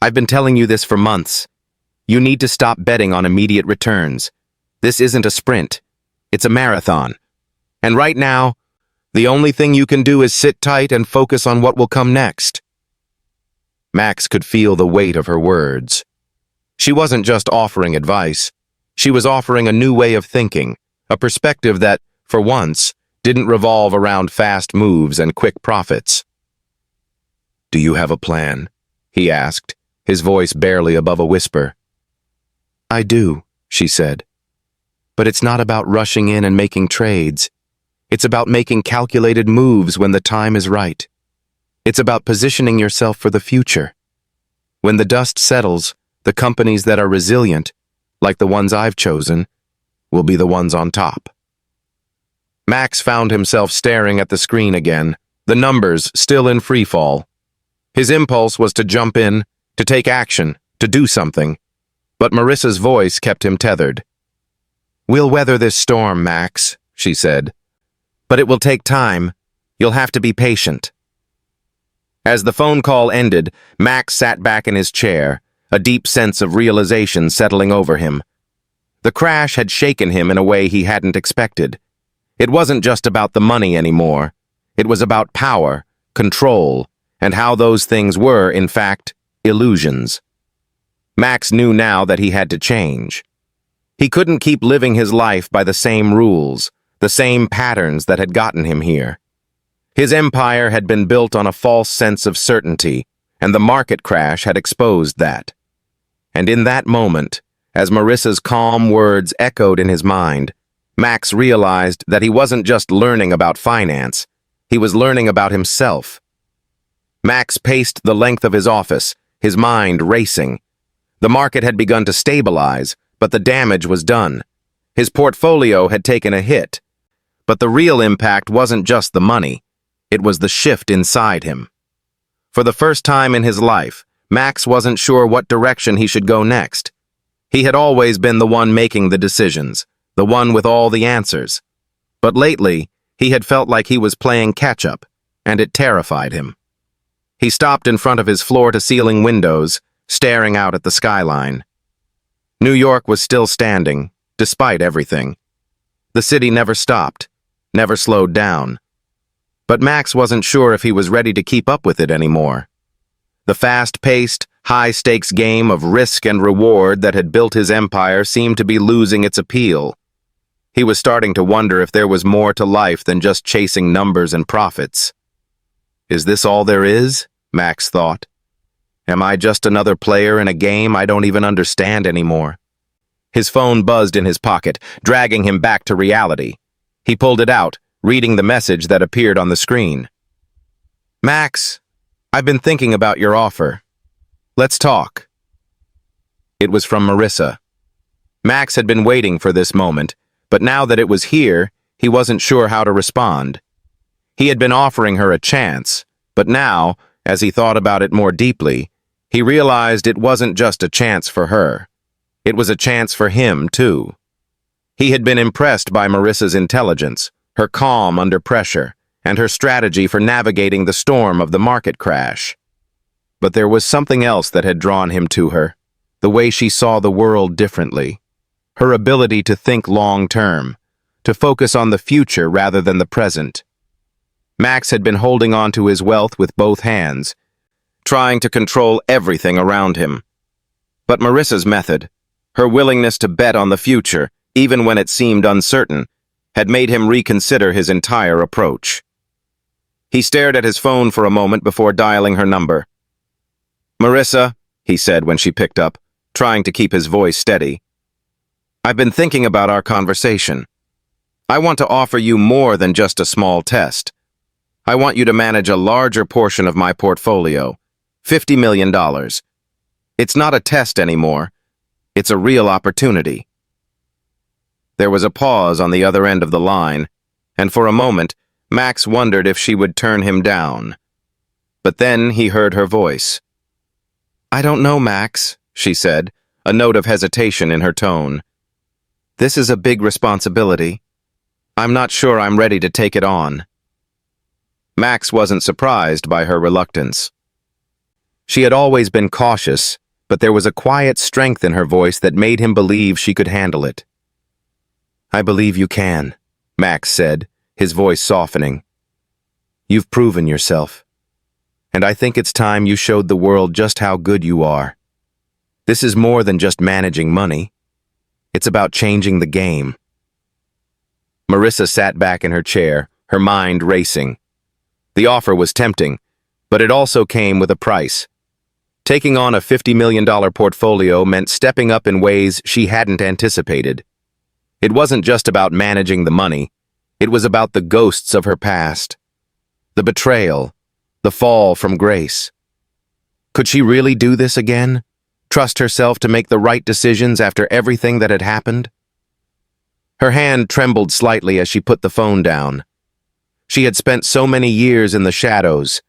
I've been telling you this for months. You need to stop betting on immediate returns. This isn't a sprint. It's a marathon. And right now, the only thing you can do is sit tight and focus on what will come next. Max could feel the weight of her words. She wasn't just offering advice. She was offering a new way of thinking, a perspective that, for once, didn't revolve around fast moves and quick profits. Do you have a plan? He asked, his voice barely above a whisper. I do, she said. But it's not about rushing in and making trades. It's about making calculated moves when the time is right. It's about positioning yourself for the future. When the dust settles, the companies that are resilient, like the ones I've chosen, will be the ones on top. Max found himself staring at the screen again, the numbers still in freefall. His impulse was to jump in, to take action, to do something. But Marissa's voice kept him tethered. We'll weather this storm, Max, she said. But it will take time. You'll have to be patient. As the phone call ended, Max sat back in his chair, a deep sense of realization settling over him. The crash had shaken him in a way he hadn't expected. It wasn't just about the money anymore. It was about power, control, and how those things were, in fact, illusions. Max knew now that he had to change. He couldn't keep living his life by the same rules, the same patterns that had gotten him here. His empire had been built on a false sense of certainty, and the market crash had exposed that. And in that moment, as Marissa's calm words echoed in his mind, Max realized that he wasn't just learning about finance, he was learning about himself. Max paced the length of his office, his mind racing. The market had begun to stabilize, but the damage was done. His portfolio had taken a hit. But the real impact wasn't just the money. It was the shift inside him. For the first time in his life, Max wasn't sure what direction he should go next. He had always been the one making the decisions, the one with all the answers. But lately, he had felt like he was playing catch-up, and it terrified him. He stopped in front of his floor-to-ceiling windows, staring out at the skyline. New York was still standing, despite everything. The city never stopped, never slowed down. But Max wasn't sure if he was ready to keep up with it anymore. The fast-paced, high-stakes game of risk and reward that had built his empire seemed to be losing its appeal. He was starting to wonder if there was more to life than just chasing numbers and profits. Is this all there is? Max thought. Am I just another player in a game I don't even understand anymore? His phone buzzed in his pocket, dragging him back to reality. He pulled it out, reading the message that appeared on the screen. "Max, I've been thinking about your offer. Let's talk." It was from Marissa. Max had been waiting for this moment, but now that it was here, he wasn't sure how to respond. He had been offering her a chance, but now, as he thought about it more deeply, he realized it wasn't just a chance for her. It was a chance for him, too. He had been impressed by Marissa's intelligence, her calm under pressure, and her strategy for navigating the storm of the market crash. But there was something else that had drawn him to her, the way she saw the world differently. Her ability to think long-term, to focus on the future rather than the present. Max had been holding on to his wealth with both hands, trying to control everything around him. But Marissa's method, her willingness to bet on the future, even when it seemed uncertain, had made him reconsider his entire approach. He stared at his phone for a moment before dialing her number. "Marissa," he said when she picked up, trying to keep his voice steady. "I've been thinking about our conversation. I want to offer you more than just a small test. I want you to manage a larger portion of my portfolio, $50 million. It's not a test anymore. It's a real opportunity." There was a pause on the other end of the line, and for a moment, Max wondered if she would turn him down. But then he heard her voice. "I don't know, Max," she said, a note of hesitation in her tone. "This is a big responsibility. I'm not sure I'm ready to take it on." Max wasn't surprised by her reluctance. She had always been cautious, but there was a quiet strength in her voice that made him believe she could handle it. "I believe you can," Max said, his voice softening. "You've proven yourself, and I think it's time you showed the world just how good you are. This is more than just managing money. It's about changing the game." Marissa sat back in her chair, her mind racing. The offer was tempting, but it also came with a price. Taking on a $50 million portfolio meant stepping up in ways she hadn't anticipated. It wasn't just about managing the money. It was about the ghosts of her past. The betrayal, the fall from grace. Could she really do this again? Trust herself to make the right decisions after everything that had happened? Her hand trembled slightly as she put the phone down. She had spent so many years in the shadows,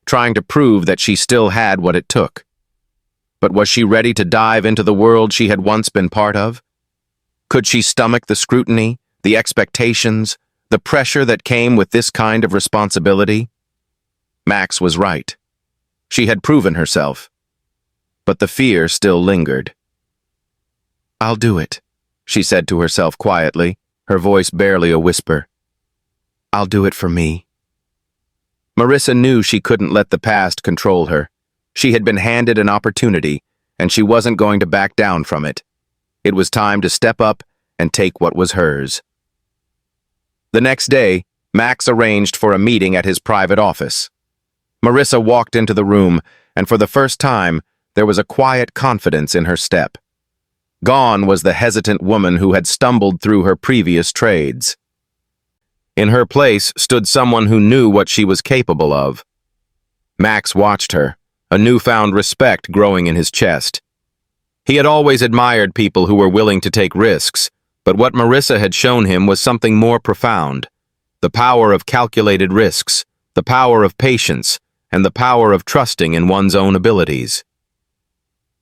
trying to prove that she still had what it took. But was she ready to dive into the world she had once been part of? Could she stomach the scrutiny, the expectations, the pressure that came with this kind of responsibility? Max was right. She had proven herself. But the fear still lingered. "I'll do it," she said to herself quietly, her voice barely a whisper. "I'll do it for me." Marissa knew she couldn't let the past control her. She had been handed an opportunity, and she wasn't going to back down from it. It was time to step up and take what was hers. The next day, Max arranged for a meeting at his private office. Marissa walked into the room, and for the first time, there was a quiet confidence in her step. Gone was the hesitant woman who had stumbled through her previous trades. In her place stood someone who knew what she was capable of. Max watched her, a newfound respect growing in his chest. He had always admired people who were willing to take risks, but what Marissa had shown him was something more profound. The power of calculated risks, the power of patience, and the power of trusting in one's own abilities.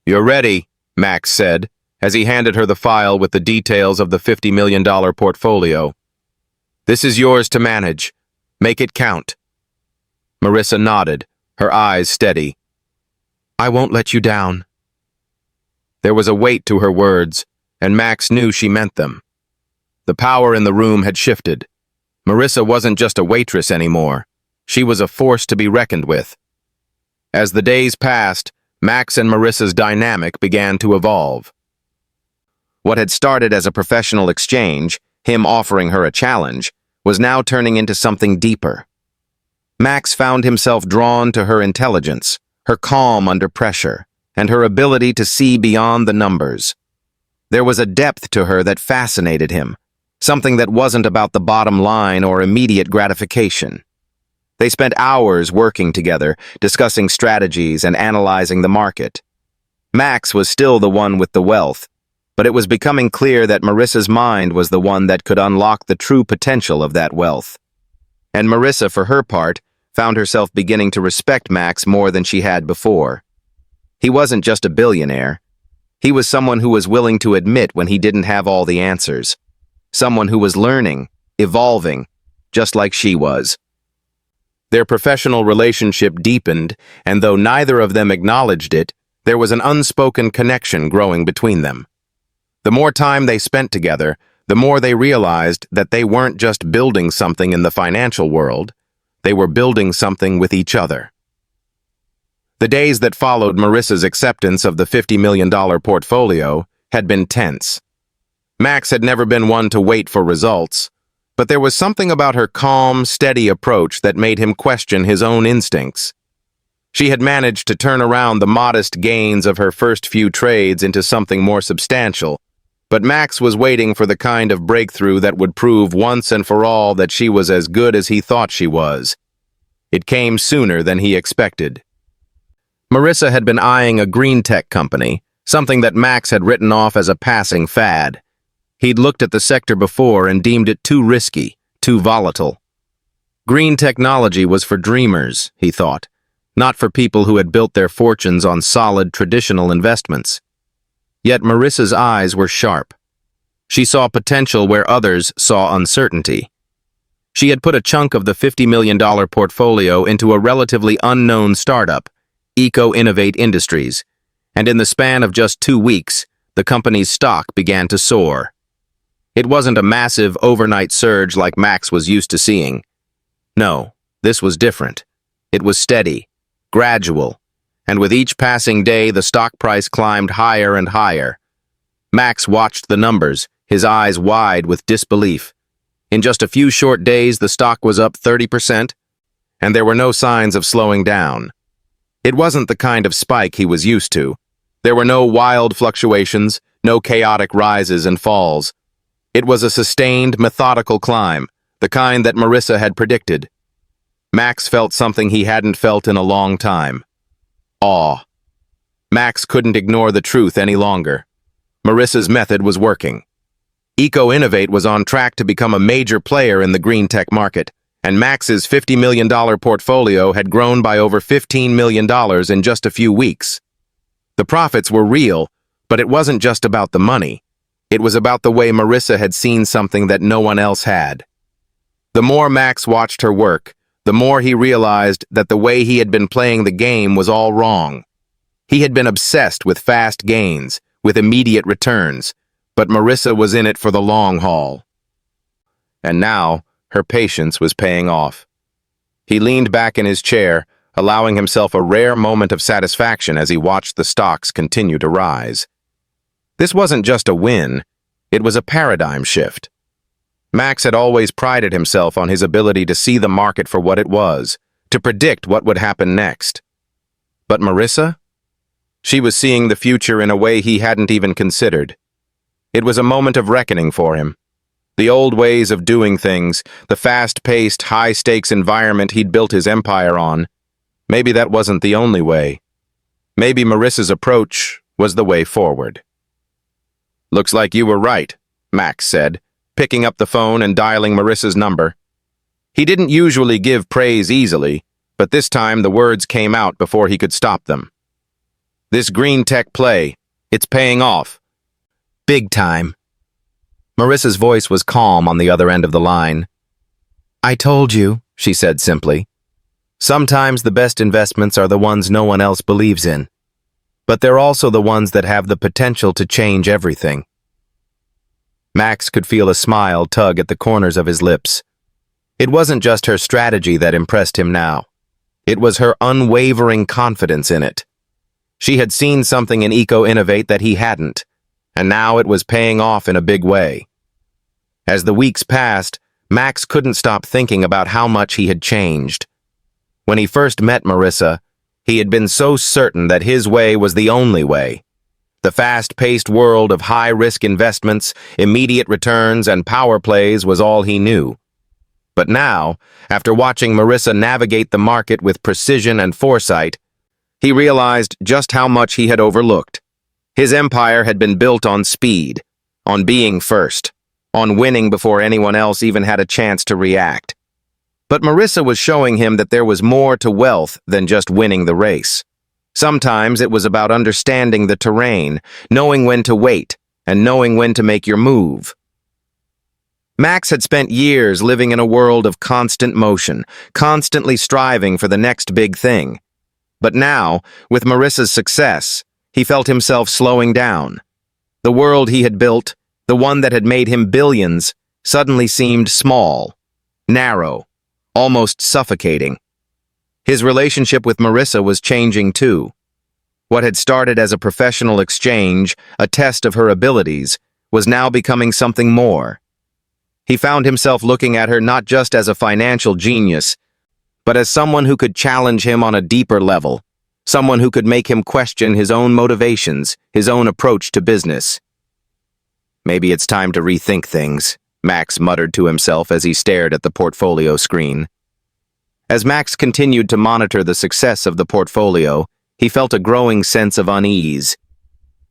"You're ready," Max said, as he handed her the file with the details of the $50 million portfolio. "This is yours to manage. Make it count." Marissa nodded, her eyes steady. "I won't let you down." There was a weight to her words, and Max knew she meant them. The power in the room had shifted. Marissa wasn't just a waitress anymore. She was a force to be reckoned with. As the days passed, Max and Marissa's dynamic began to evolve. What had started as a professional exchange, him offering her a challenge, was now turning into something deeper. Max found himself drawn to her intelligence, her calm under pressure, and her ability to see beyond the numbers. There was a depth to her that fascinated him, something that wasn't about the bottom line or immediate gratification. They spent hours working together, discussing strategies and analyzing the market. Max was still the one with the wealth, but it was becoming clear that Marissa's mind was the one that could unlock the true potential of that wealth. And Marissa, for her part, found herself beginning to respect Max more than she had before. He wasn't just a billionaire. He was someone who was willing to admit when he didn't have all the answers. Someone who was learning, evolving, just like she was. Their professional relationship deepened, and though neither of them acknowledged it, there was an unspoken connection growing between them. The more time they spent together, the more they realized that they weren't just building something in the financial world, they were building something with each other. The days that followed Marissa's acceptance of the $50 million portfolio had been tense. Max had never been one to wait for results, but there was something about her calm, steady approach that made him question his own instincts. She had managed to turn around the modest gains of her first few trades into something more substantial, but Max was waiting for the kind of breakthrough that would prove once and for all that she was as good as he thought she was. It came sooner than he expected. Marissa had been eyeing a green tech company, something that Max had written off as a passing fad. He'd looked at the sector before and deemed it too risky, too volatile. Green technology was for dreamers, he thought, not for people who had built their fortunes on solid, traditional investments. Yet Marissa's eyes were sharp. She saw potential where others saw uncertainty. She had put a chunk of the $50 million portfolio into a relatively unknown startup, Eco-Innovate Industries, and in the span of just 2 weeks, the company's stock began to soar. It wasn't a massive overnight surge like Max was used to seeing. No, this was different. It was steady, gradual, and with each passing day, the stock price climbed higher and higher. Max watched the numbers, his eyes wide with disbelief. In just a few short days, the stock was up 30%, and there were no signs of slowing down. It wasn't the kind of spike he was used to. There were no wild fluctuations, no chaotic rises and falls. It was a sustained, methodical climb, the kind that Marissa had predicted. Max felt something he hadn't felt in a long time. Awe. Max couldn't ignore the truth any longer. Marissa's method was working. Eco-Innovate was on track to become a major player in the green tech market, and Max's $50 million portfolio had grown by over $15 million in just a few weeks. The profits were real, but it wasn't just about the money. It was about the way Marissa had seen something that no one else had. The more Max watched her work, the more he realized that the way he had been playing the game was all wrong. He had been obsessed with fast gains, with immediate returns, but Marissa was in it for the long haul. And now, her patience was paying off. He leaned back in his chair, allowing himself a rare moment of satisfaction as he watched the stocks continue to rise. This wasn't just a win, it was a paradigm shift. Max had always prided himself on his ability to see the market for what it was, to predict what would happen next. But Marissa? She was seeing the future in a way he hadn't even considered. It was a moment of reckoning for him. The old ways of doing things, the fast-paced, high-stakes environment he'd built his empire on, maybe that wasn't the only way. Maybe Marissa's approach was the way forward. "Looks like you were right," Max said, picking up the phone and dialing Marissa's number. He didn't usually give praise easily, but this time the words came out before he could stop them. "This green tech play, it's paying off." "Big time." Marissa's voice was calm on the other end of the line. "I told you," she said simply. "Sometimes the best investments are the ones no one else believes in. But they're also the ones that have the potential to change everything." Max could feel a smile tug at the corners of his lips. It wasn't just her strategy that impressed him now. It was her unwavering confidence in it. She had seen something in Eco-Innovate that he hadn't, and now it was paying off in a big way. As the weeks passed, Max couldn't stop thinking about how much he had changed. When he first met Marissa, he had been so certain that his way was the only way. The fast-paced world of high-risk investments, immediate returns, and power plays was all he knew. But now, after watching Marissa navigate the market with precision and foresight, he realized just how much he had overlooked. His empire had been built on speed, on being first, on winning before anyone else even had a chance to react. But Marissa was showing him that there was more to wealth than just winning the race. Sometimes it was about understanding the terrain, knowing when to wait, and knowing when to make your move. Max had spent years living in a world of constant motion, constantly striving for the next big thing. But now, with Marissa's success, he felt himself slowing down. The world he had built, the one that had made him billions, suddenly seemed small, narrow, almost suffocating. His relationship with Marissa was changing too. What had started as a professional exchange, a test of her abilities, was now becoming something more. He found himself looking at her not just as a financial genius, but as someone who could challenge him on a deeper level, someone who could make him question his own motivations, his own approach to business. Maybe it's time to rethink things, Max muttered to himself as he stared at the portfolio screen. As Max continued to monitor the success of the portfolio, he felt a growing sense of unease.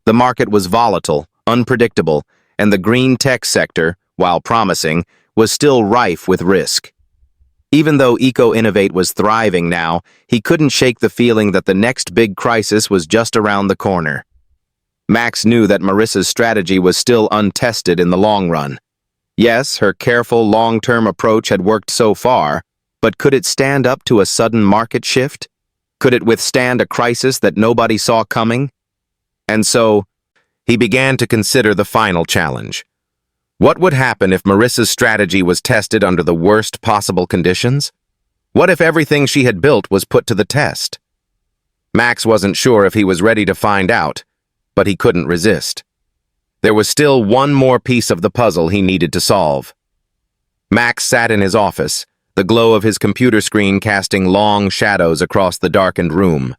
The market was volatile, unpredictable, and the green tech sector, while promising, was still rife with risk. Even though Eco-Innovate was thriving now, he couldn't shake the feeling that the next big crisis was just around the corner. Max knew that Marissa's strategy was still untested in the long run. Yes, her careful, long-term approach had worked so far, but could it stand up to a sudden market shift? Could it withstand a crisis that nobody saw coming? And so, he began to consider the final challenge. What would happen if Marissa's strategy was tested under the worst possible conditions? What if everything she had built was put to the test? Max wasn't sure if he was ready to find out, but he couldn't resist. There was still one more piece of the puzzle he needed to solve. Max sat in his office, the glow of his computer screen casting long shadows across the darkened room.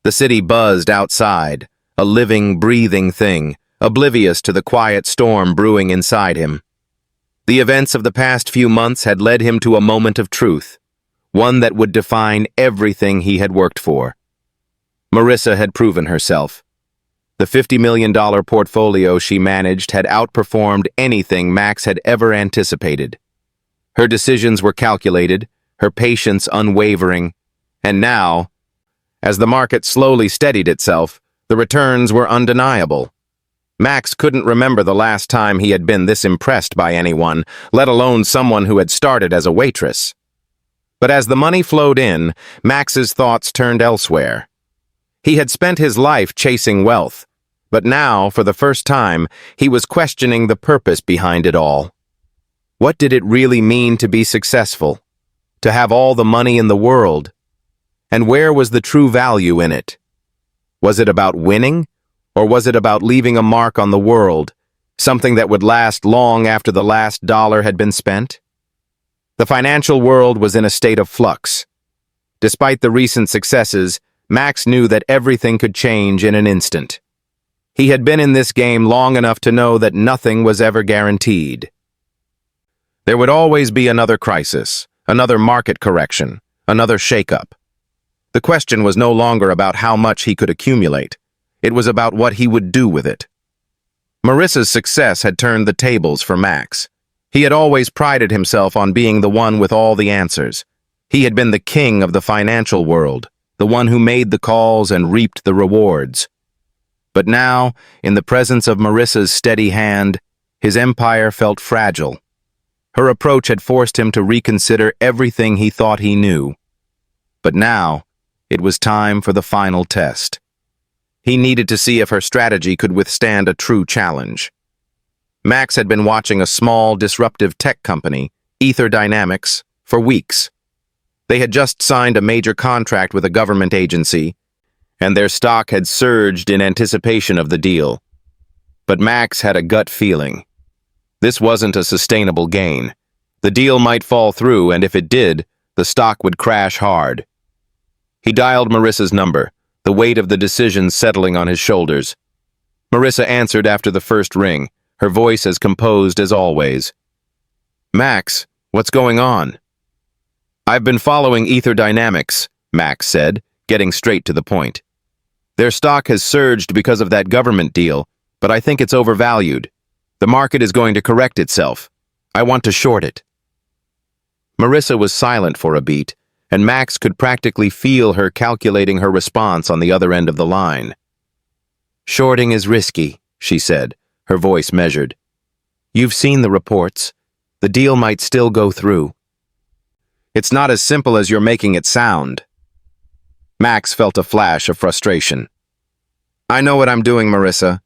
The city buzzed outside, a living, breathing thing, oblivious to the quiet storm brewing inside him. The events of the past few months had led him to a moment of truth, one that would define everything he had worked for. Marissa had proven herself. The $50 million portfolio she managed had outperformed anything Max had ever anticipated. Her decisions were calculated, her patience unwavering, and now, as the market slowly steadied itself, the returns were undeniable. Max couldn't remember the last time he had been this impressed by anyone, let alone someone who had started as a waitress. But as the money flowed in, Max's thoughts turned elsewhere. He had spent his life chasing wealth, but now, for the first time, he was questioning the purpose behind it all. What did it really mean to be successful? To have all the money in the world? And where was the true value in it? Was it about winning? Or was it about leaving a mark on the world, something that would last long after the last dollar had been spent? The financial world was in a state of flux. Despite the recent successes, Max knew that everything could change in an instant. He had been in this game long enough to know that nothing was ever guaranteed. There would always be another crisis, another market correction, another shakeup. The question was no longer about how much he could accumulate. It was about what he would do with it. Marissa's success had turned the tables for Max. He had always prided himself on being the one with all the answers. He had been the king of the financial world, the one who made the calls and reaped the rewards. But now, in the presence of Marissa's steady hand, his empire felt fragile. Her approach had forced him to reconsider everything he thought he knew. But now, it was time for the final test. He needed to see if her strategy could withstand a true challenge. Max had been watching a small, disruptive tech company, Ether Dynamics, for weeks. They had just signed a major contract with a government agency, and their stock had surged in anticipation of the deal. But Max had a gut feeling. This wasn't a sustainable gain. The deal might fall through, and if it did, the stock would crash hard. He dialed Marissa's number, the weight of the decision settling on his shoulders. Marissa answered after the first ring, her voice as composed as always. Max, what's going on? I've been following Ether Dynamics, Max said, getting straight to the point. Their stock has surged because of that government deal, but I think it's overvalued. The market is going to correct itself. I want to short it. Marissa was silent for a beat, and Max could practically feel her calculating her response on the other end of the line. Shorting is risky, she said, her voice measured. You've seen the reports. The deal might still go through. It's not as simple as you're making it sound. Max felt a flash of frustration. I know what I'm doing, Marissa.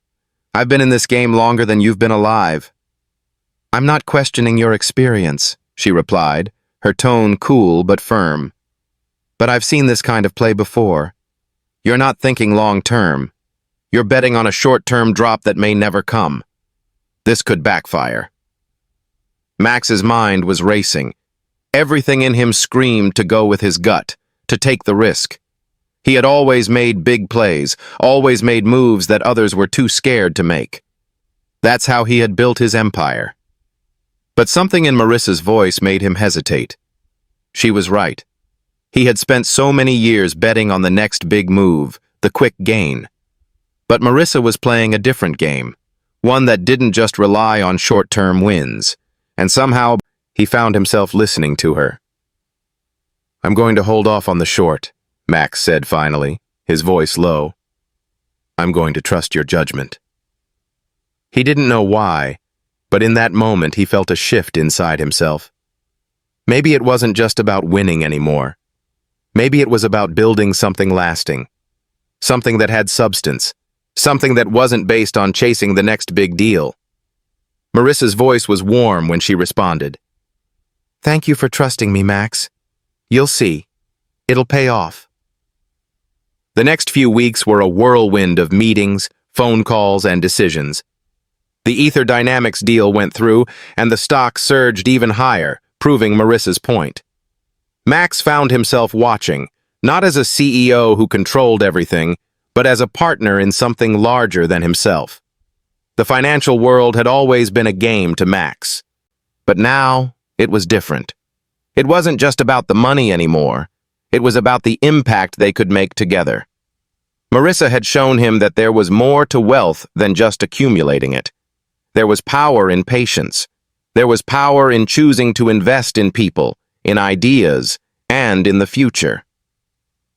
I've been in this game longer than you've been alive. I'm not questioning your experience, she replied, her tone cool but firm. But I've seen this kind of play before. You're not thinking long-term. You're betting on a short-term drop that may never come. This could backfire. Max's mind was racing. Everything in him screamed to go with his gut, to take the risk. He had always made big plays, always made moves that others were too scared to make. That's how he had built his empire. But something in Marissa's voice made him hesitate. She was right. He had spent so many years betting on the next big move, the quick gain. But Marissa was playing a different game, one that didn't just rely on short-term wins, and somehow he found himself listening to her. I'm going to hold off on the short, Max said finally, his voice low. I'm going to trust your judgment. He didn't know why, but in that moment he felt a shift inside himself. Maybe it wasn't just about winning anymore. Maybe it was about building something lasting, something that had substance, something that wasn't based on chasing the next big deal. Marissa's voice was warm when she responded. Thank you for trusting me, Max. You'll see. It'll pay off. The next few weeks were a whirlwind of meetings, phone calls, and decisions. The Ether Dynamics deal went through, and the stock surged even higher, proving Marissa's point. Max found himself watching, not as a CEO who controlled everything, but as a partner in something larger than himself. The financial world had always been a game to Max. But now, it was different. It wasn't just about the money anymore. It was about the impact they could make together. Marissa had shown him that there was more to wealth than just accumulating it. There was power in patience. There was power in choosing to invest in people, in ideas, and in the future.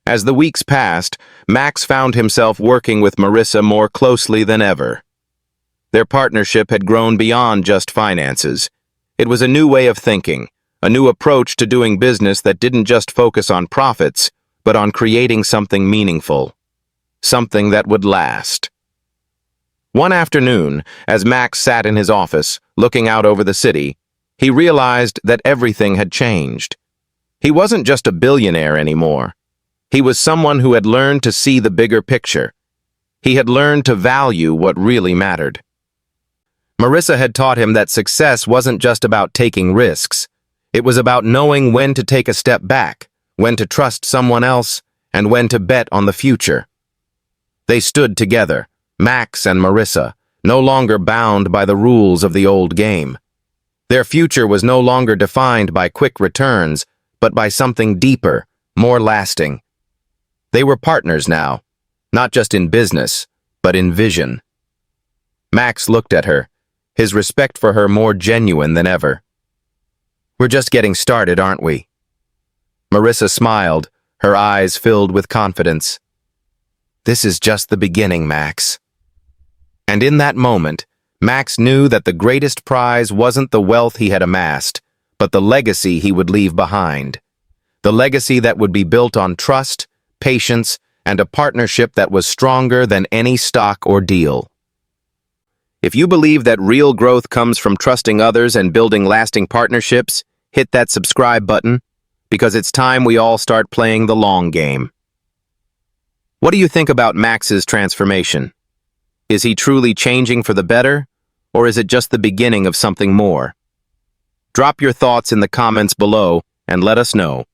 As the weeks passed, Max found himself working with Marissa more closely than ever. Their partnership had grown beyond just finances. It was a new way of thinking, a new approach to doing business that didn't just focus on profits, but on creating something meaningful, something that would last. One afternoon, as Max sat in his office, looking out over the city, he realized that everything had changed. He wasn't just a billionaire anymore. He was someone who had learned to see the bigger picture. He had learned to value what really mattered. Marissa had taught him that success wasn't just about taking risks. It was about knowing when to take a step back, when to trust someone else, and when to bet on the future. They stood together, Max and Marissa, no longer bound by the rules of the old game. Their future was no longer defined by quick returns, but by something deeper, more lasting. They were partners now, not just in business, but in vision. Max looked at her, his respect for her more genuine than ever. We're just getting started, aren't we? Marissa smiled, her eyes filled with confidence. This is just the beginning, Max. And in that moment, Max knew that the greatest prize wasn't the wealth he had amassed, but the legacy he would leave behind. The legacy that would be built on trust, patience, and a partnership that was stronger than any stock or deal. If you believe that real growth comes from trusting others and building lasting partnerships, hit that subscribe button, because it's time we all start playing the long game. What do you think about Max's transformation? Is he truly changing for the better, or is it just the beginning of something more? Drop your thoughts in the comments below and let us know.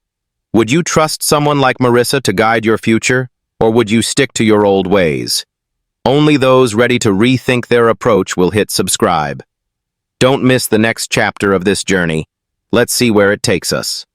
Would you trust someone like Marissa to guide your future, or would you stick to your old ways? Only those ready to rethink their approach will hit subscribe. Don't miss the next chapter of this journey. Let's see where it takes us.